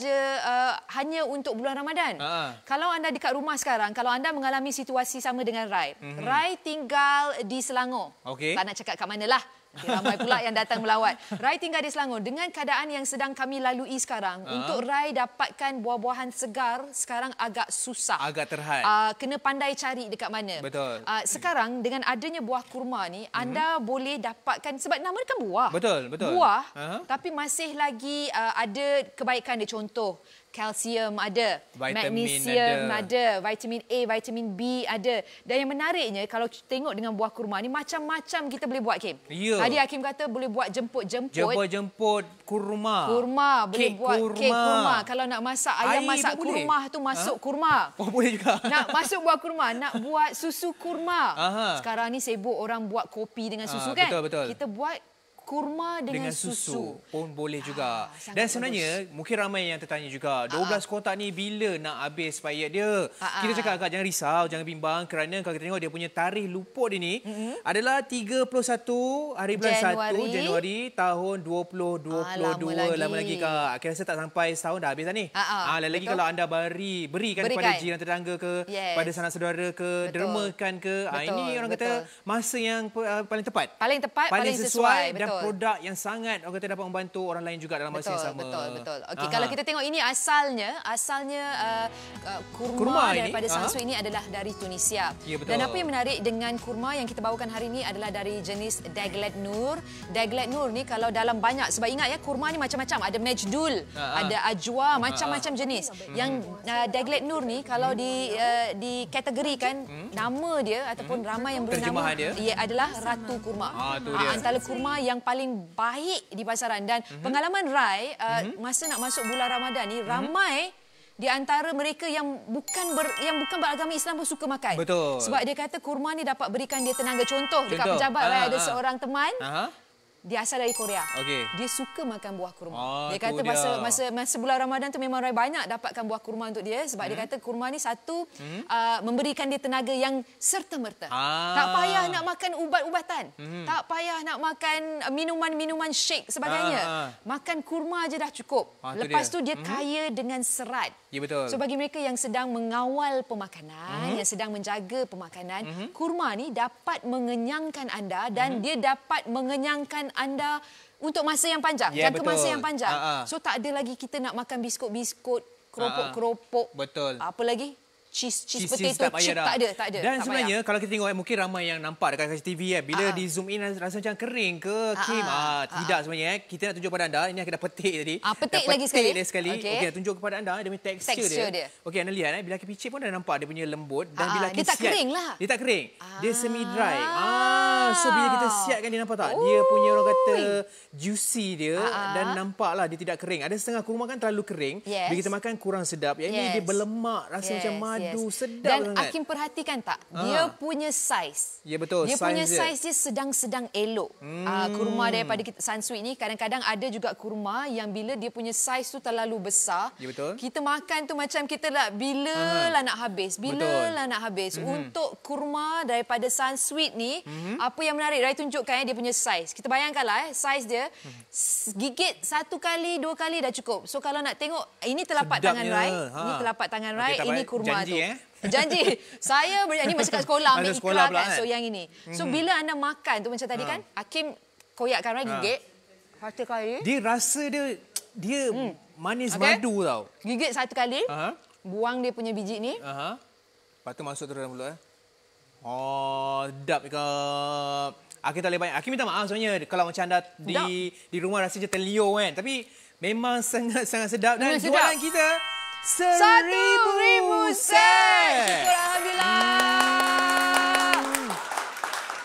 [SPEAKER 3] hanya untuk bulan Ramadan. Kalau anda dekat rumah sekarang, kalau anda mengalami situasi sama dengan Rai. Rai tinggal di Selangor. Tak nak cakap kat manalah. Ramai pula yang datang melawat. Rai tinggal di Selangor. Dengan keadaan yang sedang kami lalui sekarang, untuk Rai dapatkan buah-buahan segar sekarang agak susah.
[SPEAKER 2] Agak terhad.
[SPEAKER 3] Kena pandai cari dekat mana.
[SPEAKER 2] Betul.
[SPEAKER 3] Sekarang dengan adanya buah kurma ni, anda boleh dapatkan, sebab nama dia kan buah.
[SPEAKER 2] Betul.
[SPEAKER 3] Buah, tapi masih lagi ada kebaikan dia. Contoh, kalsium ada, magnesium ada, vitamin A, vitamin B ada. Dan yang menariknya, kalau tengok dengan buah kurma ni, macam-macam kita boleh buat, Kim.
[SPEAKER 2] Ya.
[SPEAKER 3] Tadi Hakim kata boleh buat
[SPEAKER 2] jemput kurma.
[SPEAKER 3] Boleh buat kek kurma. Kalau nak masak ayam masak kurma tu masuk kurma.
[SPEAKER 2] Oh, boleh juga.
[SPEAKER 3] Nak masuk buah kurma, nak buat susu kurma. Sekarang ni sibuk orang buat kopi dengan susu kan?
[SPEAKER 2] Betul.
[SPEAKER 3] Kita buat kurma dengan susu
[SPEAKER 2] pun boleh juga. Dan sebenarnya mungkin ramai yang tertanya juga, 12 kotak ni bila nak habis expired dia? Kita cakap agak jangan risau, jangan bimbang, kerana kalau kita tengok dia punya tarikh luput ini adalah 31 hari bulan 1 Januari tahun 2022. Lama lagi Kak. Aku rasa tak sampai setahun dah habis dah ni. Lagi kalau anda berikan kepada jiran tetangga ke, pada sanak saudara ke, dermakan ke, ini orang kata masa yang paling tepat. Paling sesuai. Dan produk yang sangat orang kata dapat membantu orang lain juga dalam masa yang sama.
[SPEAKER 3] Betul. Okey, kalau kita tengok ini asalnya kurma daripada Sansui ini adalah dari Tunisia. Dan apa yang menarik dengan kurma yang kita bawakan hari ini adalah dari jenis Deglet Nur. Deglet Nur ni kalau dalam banyak, sebab ingat ya, kurma ni macam-macam, ada Majdul, ada Ajwa, macam-macam jenis. Yang Deglet Nur ni kalau dikategorikan nama dia ataupun ramai yang beri nama dia adalah Ratu Kurma. Antara kurma yang paling baik di pasaran. Dan pengalaman Rai masa nak masuk bulan Ramadan ni, ramai di antara mereka yang bukan beragama Islam pun suka makan.
[SPEAKER 2] Betul.
[SPEAKER 3] Sebab dia kata kurma ni dapat berikan dia tenaga. Contoh dekat pejabat Rai ada seorang teman, dia asal dari Korea. Dia suka makan buah kurma. Dia kata masa bulan Ramadan tu memang Rai banyak dapatkan buah kurma untuk dia, sebab dia kata kurma ni satu memberikan dia tenaga yang serta-merta. Tak payah nak makan ubat-ubatan. Tak payah nak makan minuman-minuman shake sebagainya. Makan kurma aja dah cukup. Lepas tu dia kaya dengan serat.
[SPEAKER 2] Ya, betul.
[SPEAKER 3] So bagi mereka yang sedang mengawal pemakanan, yang sedang menjaga pemakanan, kurma ni dapat mengenyangkan anda dan dia dapat mengenyangkan anda untuk masa yang panjang, jangka masa yang panjang. So tak ada lagi kita nak makan biskut-biskut, keropok-keropok.
[SPEAKER 2] Betul.
[SPEAKER 3] Apa lagi? Cheese potato chip tak ada.
[SPEAKER 2] Dan sebenarnya kalau kita tengok mungkin ramai yang nampak dekat TV bila di zoom in rasa macam kering ke Kim. Tidak sebenarnya. Kita nak tunjuk kepada anda, ini kita petik tadi.
[SPEAKER 3] Petik lagi sekali.
[SPEAKER 2] Okey, nak tunjuk kepada anda dia punya tekstur dia. Okey, anda lihat bila kita picit pun dah nampak dia punya lembut dan bila kita
[SPEAKER 3] dia tak kering lah.
[SPEAKER 2] Dia tak kering. Dia semi dry. So bila kita siapkan dia nampak tak? Dia punya orang kata juicy dia dan nampaklah dia tidak kering. Ada setengah kurma kan terlalu kering. Bila kita makan kurang sedap. Yang ini dia berlemak, rasa macam madu. Sedap
[SPEAKER 3] dan
[SPEAKER 2] sangat.
[SPEAKER 3] Hakim perhatikan tak? Dia punya saiz.
[SPEAKER 2] Ya, betul.
[SPEAKER 3] Dia punya saiz dia sedang-sedang elok. Kurma daripada Sansui ni kadang-kadang ada juga kurma yang bila dia punya saiz tu terlalu besar.
[SPEAKER 2] Ya, betul.
[SPEAKER 3] Kita makan tu macam kita lah bilalah nak habis. Bilalah nak habis. Untuk kurma daripada Sansui ni, apa yang menarik Rai tunjukkan dia punya saiz. Kita bayangkanlah saiz dia gigit 1 kali, 2 kali dah cukup. So kalau nak tengok ini telapak tangan Rai, ini telapak tangan Rai, ini kurma tu. Janji. Saya ini masih kat sekolah ambil ikrar kan. So yang ini. So bila anda makan tu macam tadi kan, Hakim koyakkan Rai gigit 1 kali.
[SPEAKER 2] Dia rasa dia manis madu tau.
[SPEAKER 3] Gigit 1 kali. Buang dia punya biji ni.
[SPEAKER 2] Lepas tu masuk terus dalam mulut. Sedap dekat. Hakim tak boleh banyak. Hakim minta maaf sebenarnya kalau macam anda di rumah rasa je terliur kan. Tapi memang sangat sedap dan jualan kita 1,000 sen.
[SPEAKER 3] Syukur Alhamdulillah.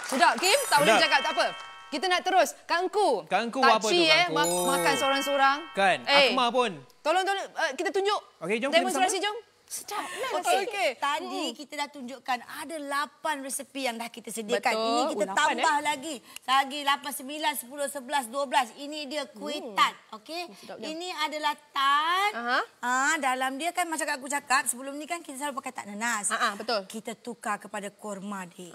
[SPEAKER 3] Sedap Kim, tak boleh cakap tak apa. Kita nak terus. Kangku
[SPEAKER 2] apa tu kangku?
[SPEAKER 3] Makan seorang-seorang.
[SPEAKER 2] Kan, Akmal pun.
[SPEAKER 3] Tolong kita tunjuk.
[SPEAKER 2] Okey, jom
[SPEAKER 3] demonstrasi jom.
[SPEAKER 6] Sedap. Okey. Tadi kita dah tunjukkan ada 8 resepi yang dah kita sediakan. Ini kita tambah lagi. Lagi 8, 9, 10, 11, 12. Ini dia kuih tart. Okey. Ini adalah tart. Dalam dia kan macam aku cakap sebelum ni kan kita selalu pakai tart nanas.
[SPEAKER 5] Betul.
[SPEAKER 6] Kita tukar kepada kurma dia.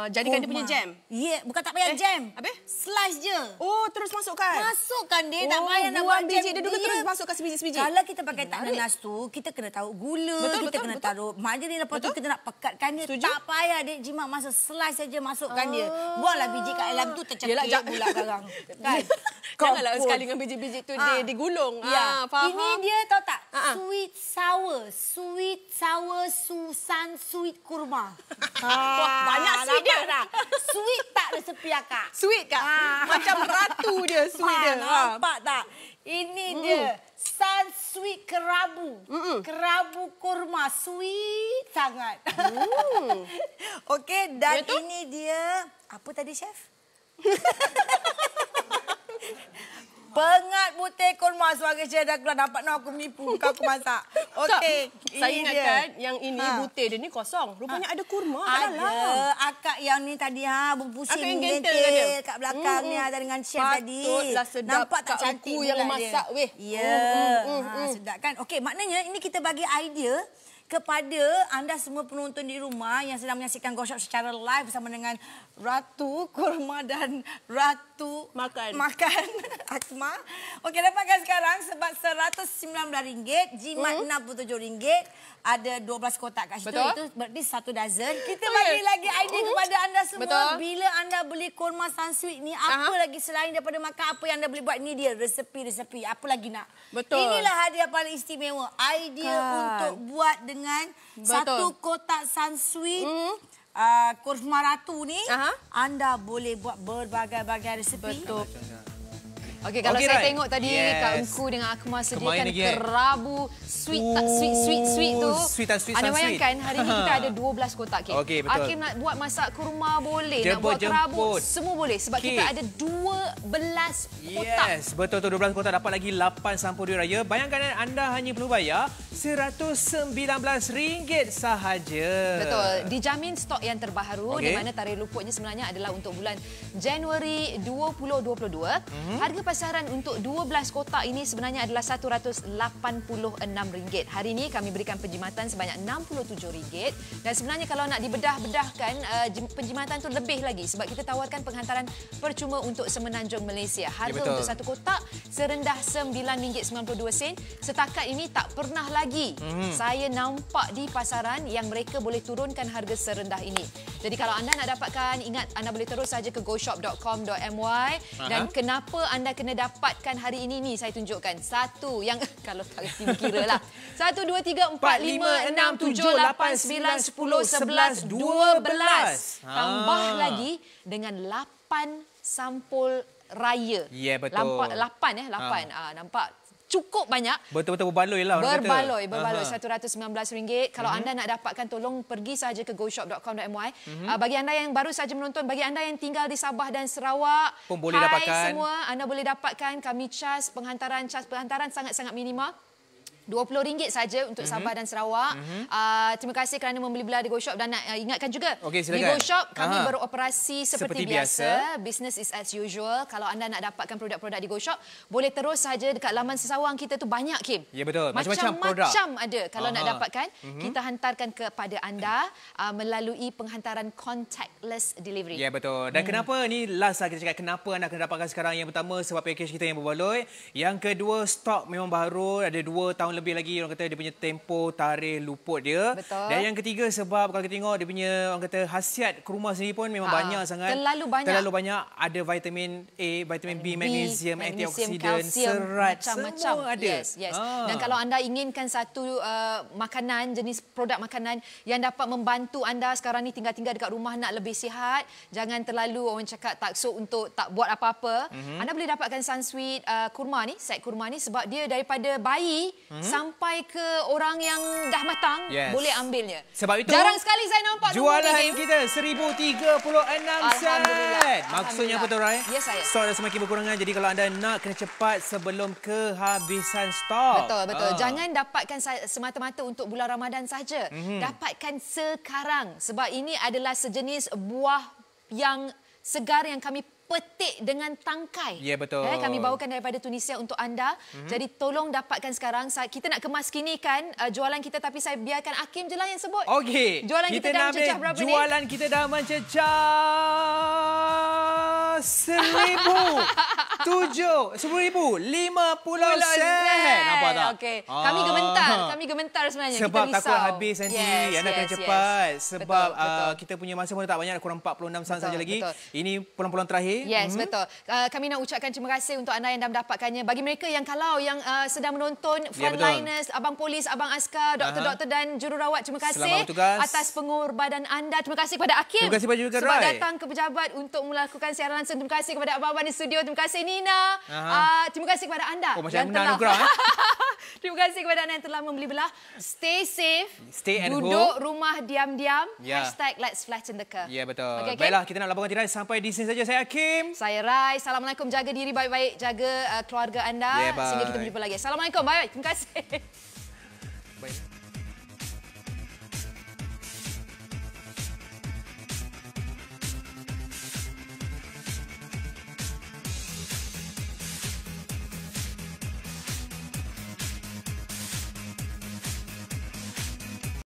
[SPEAKER 5] Jadikan dia punya jam.
[SPEAKER 6] Ya, bukan tak payah jam.
[SPEAKER 5] Habis?
[SPEAKER 6] Slice je.
[SPEAKER 5] Oh, terus masukkan.
[SPEAKER 6] Masukkan dia. Tak payah nak buat jam.
[SPEAKER 5] Biji dia dulu terus masukkan sebiji-sebiji.
[SPEAKER 6] Kalau kita pakai tart nanas tu, kita kena tahu gula, kita kena taruh margarin, lepas tu kita nak pekatkan dia. Tak payah Dek Jimat, masa slice saja masukkan dia. Buanglah biji kat dalam tu tercekik pula garang. Kan?
[SPEAKER 5] Janganlah sekali dengan biji-biji tu digulung.
[SPEAKER 6] Ya.
[SPEAKER 5] Faham?
[SPEAKER 6] Ini dia tahu tak? Sweet sour Susan sweet kurma.
[SPEAKER 5] Wah, banyak sweet dia.
[SPEAKER 6] Sweet tak resepi Akak?
[SPEAKER 5] Sweet Kak. Macam ratu dia sweet dia.
[SPEAKER 6] Nampak tak? Ini dia. Sun sweet kerabu. Kerabu kurma. Sweet sangat. Okey, dan ini dia. Apa tadi, Chef? Pengat butir kurma. Suara Chef dah keluar. Nampak nak aku menipu. Kau aku masak. Okey.
[SPEAKER 5] Saya ingatkan yang ini butir dia ni kosong. Rupanya ada kurma kat dalam.
[SPEAKER 6] Ada. Akak yang ni tadi berpusing gentel kat belakang ni ada dengan Chef tadi.
[SPEAKER 5] Patutlah sedap.
[SPEAKER 6] Nampak tak cantik
[SPEAKER 5] yang masak weh.
[SPEAKER 6] Ya. Sedap kan? Okey, maknanya ini kita bagi idea kepada anda semua penonton di rumah yang sedang menyaksikan Go Shop secara live bersama dengan Ratu Kurma dan Ratu
[SPEAKER 5] Makan
[SPEAKER 6] Akma. Okey, dapatkan sekarang sebab RM119, jimat RM67. Ada 12 kotak kat situ.
[SPEAKER 5] Betul.
[SPEAKER 6] Itu berarti 1 dozen. Kita bagi lagi idea kepada anda semua.
[SPEAKER 5] Betul.
[SPEAKER 6] Bila anda beli kurma Sunsweet ni, apa lagi selain daripada makan apa yang anda boleh buat? Ni dia resepi-resepi. Apa lagi nak?
[SPEAKER 5] Betul.
[SPEAKER 6] Inilah hadiah paling istimewa. Idea untuk buat dengan satu kotak Sunsweet. Kurma Ratu ni, anda boleh buat berbagai-bagai resepi.
[SPEAKER 5] Betul.
[SPEAKER 3] Okey, kalau saya tengok tadi Kak Engku dengan Akmal sediakan kerabu sweet tu. Anda bayangkan hari ni kita ada 12 kotak Kim.
[SPEAKER 2] Okey, betul.
[SPEAKER 3] Hakim nak buat masak kurma boleh, nak buat kerabu semua boleh sebab kita ada 12 kotak.
[SPEAKER 2] Yes, betul tu 12 kotak dapat lagi 8 sampul duit raya. Bayangkan anda hanya perlu bayar RM119 sahaja.
[SPEAKER 3] Betul. Dijamin stok yang terbaru di mana tarikh luputnya sebenarnya adalah untuk bulan Januari 2022. Harga pasaran untuk 12 kotak ini sebenarnya adalah RM186. Hari ini kami berikan penjimatan sebanyak RM67 dan sebenarnya kalau nak dibedah-bedahkan penjimatan tu lebih lagi sebab kita tawarkan penghantaran percuma untuk semenanjung Malaysia. Harga untuk satu kotak serendah RM9.92. Setakat ini tak pernah lagi saya nampak di pasaran yang mereka boleh turunkan harga serendah ini. Jadi kalau anda nak dapatkan, ingat anda boleh terus saja ke goshop.com.my dan kenapa anda kena dapatkan hari ini ni saya tunjukkan. Satu yang kalau tak kira lah. 1 2 3 4 5 6 7 8 9 10 11 12. Tambah lagi dengan 8 sampul raya.
[SPEAKER 2] Ya, betul.
[SPEAKER 3] 8 nampak cukup banyak.
[SPEAKER 2] Betul-betul berbaloi lah.
[SPEAKER 3] Berbaloi RM119. Kalau anda nak dapatkan, tolong pergi saja ke goshop.com.my. Bagi anda yang baru saja menonton, bagi anda yang tinggal di Sabah dan Sarawak,
[SPEAKER 2] pun boleh dapatkan.
[SPEAKER 3] Semua, anda boleh dapatkan. Kami charge pengantaran sangat-sangat minima. RM20 saja untuk Sabah dan Sarawak. Terima kasih kerana membeli-beli di Go Shop dan nak ingatkan juga di Go Shop kami beroperasi seperti biasa. Business is as usual. Kalau anda nak dapatkan produk-produk di Go Shop, boleh terus saja dekat laman sesawang kita tu banyak Kim.
[SPEAKER 2] Ya betul. Macam-macam produk.
[SPEAKER 3] Macam ada. Kalau nak dapatkan, kita hantarkan kepada anda melalui penghantaran contactless delivery.
[SPEAKER 2] Ya betul. Dan kenapa ni last lah kita cakap kenapa anda kena dapatkan sekarang. Yang pertama sebab package kita yang berbaloi. Yang kedua stok memang baru. Ada 2 tahun lebih lagi orang kata dia punya tempoh tarikh luput dia.
[SPEAKER 3] Betul.
[SPEAKER 2] Dan yang ketiga sebab kalau kita tengok dia punya orang kata khasiat kurma sendiri pun memang banyak sangat.
[SPEAKER 3] Terlalu banyak.
[SPEAKER 2] Ada vitamin A, vitamin B, magnesium, antioksidan, serat,
[SPEAKER 3] macam-macam.
[SPEAKER 2] Semua ada.
[SPEAKER 3] Yes. Dan kalau anda inginkan satu makanan, jenis produk makanan yang dapat membantu anda sekarang ni tinggal-tinggal dekat rumah nak lebih sihat, jangan terlalu orang cakap taksub untuk tak buat apa-apa. Anda boleh dapatkan Sunsweet kurma ni, set kurma ni sebab dia daripada bayi sampai ke orang yang dah matang boleh ambilnya.
[SPEAKER 2] Sebab itu
[SPEAKER 3] jarang sekali saya nampak
[SPEAKER 2] jualan kita RM1,036. Maksudnya apa tu Rai?
[SPEAKER 3] Ya saya.
[SPEAKER 2] Stok dah semakin berkurangan jadi kalau anda nak kena cepat sebelum kehabisan stok.
[SPEAKER 3] Betul. Jangan dapatkan semata-mata untuk bulan Ramadan saja. Dapatkan sekarang sebab ini adalah sejenis buah yang segar yang kami petik dengan tangkai.
[SPEAKER 2] Ya betul.
[SPEAKER 3] Kami bawakan daripada Tunisia untuk anda. Jadi tolong dapatkan sekarang. Kita nak kemaskinikan jualan kita tapi saya biarkan Hakim je lah yang sebut.
[SPEAKER 2] Okey.
[SPEAKER 3] Jualan kita dah mencecah berapa ni?
[SPEAKER 2] Jualan kita dah mencecah 1,000. 10,050 sen. Nampak tak?
[SPEAKER 3] Okey. Kami gementar sebenarnya.
[SPEAKER 2] Sebab
[SPEAKER 3] kita
[SPEAKER 2] takut habis nanti. Anda kena cepat. Sebab
[SPEAKER 3] betul.
[SPEAKER 2] kita punya masa pun tak banyak, kurang 46 sen saja lagi.
[SPEAKER 3] Betul.
[SPEAKER 2] Ini peluang-peluang terakhir.
[SPEAKER 3] Yes, betul. Kami nak ucapkan terima kasih untuk anda yang dah mendapatkannya. Bagi mereka yang yang sedang menonton, frontliners, abang polis, abang askar, doktor-doktor dan jururawat, terima kasih atas pengorbanan anda. Terima kasih kepada Hakim.
[SPEAKER 2] Terima kasih pada juga
[SPEAKER 3] sebab datang ke pejabat untuk melakukan siaran langsung. Terima kasih kepada abang-abang di studio. Terima kasih Nina. Terima kasih kepada anda
[SPEAKER 2] yang telah
[SPEAKER 3] terima kasih kepada anda yang telah membeli belah. Stay safe.
[SPEAKER 2] Stay at home.
[SPEAKER 3] Duduk rumah diam-diam.
[SPEAKER 2] Yeah.
[SPEAKER 3] #Let's flatten the curve.
[SPEAKER 2] Ya, betul.
[SPEAKER 3] Okay.
[SPEAKER 2] Baiklah, kita nak laporkan tirai sampai di sini saja. Saya Hakim.
[SPEAKER 3] Saya Rai. Assalamualaikum. Jaga diri baik-baik. Jaga keluarga anda.
[SPEAKER 2] Yeah,
[SPEAKER 3] sehingga kita berjumpa lagi. Assalamualaikum. Bye. Terima kasih.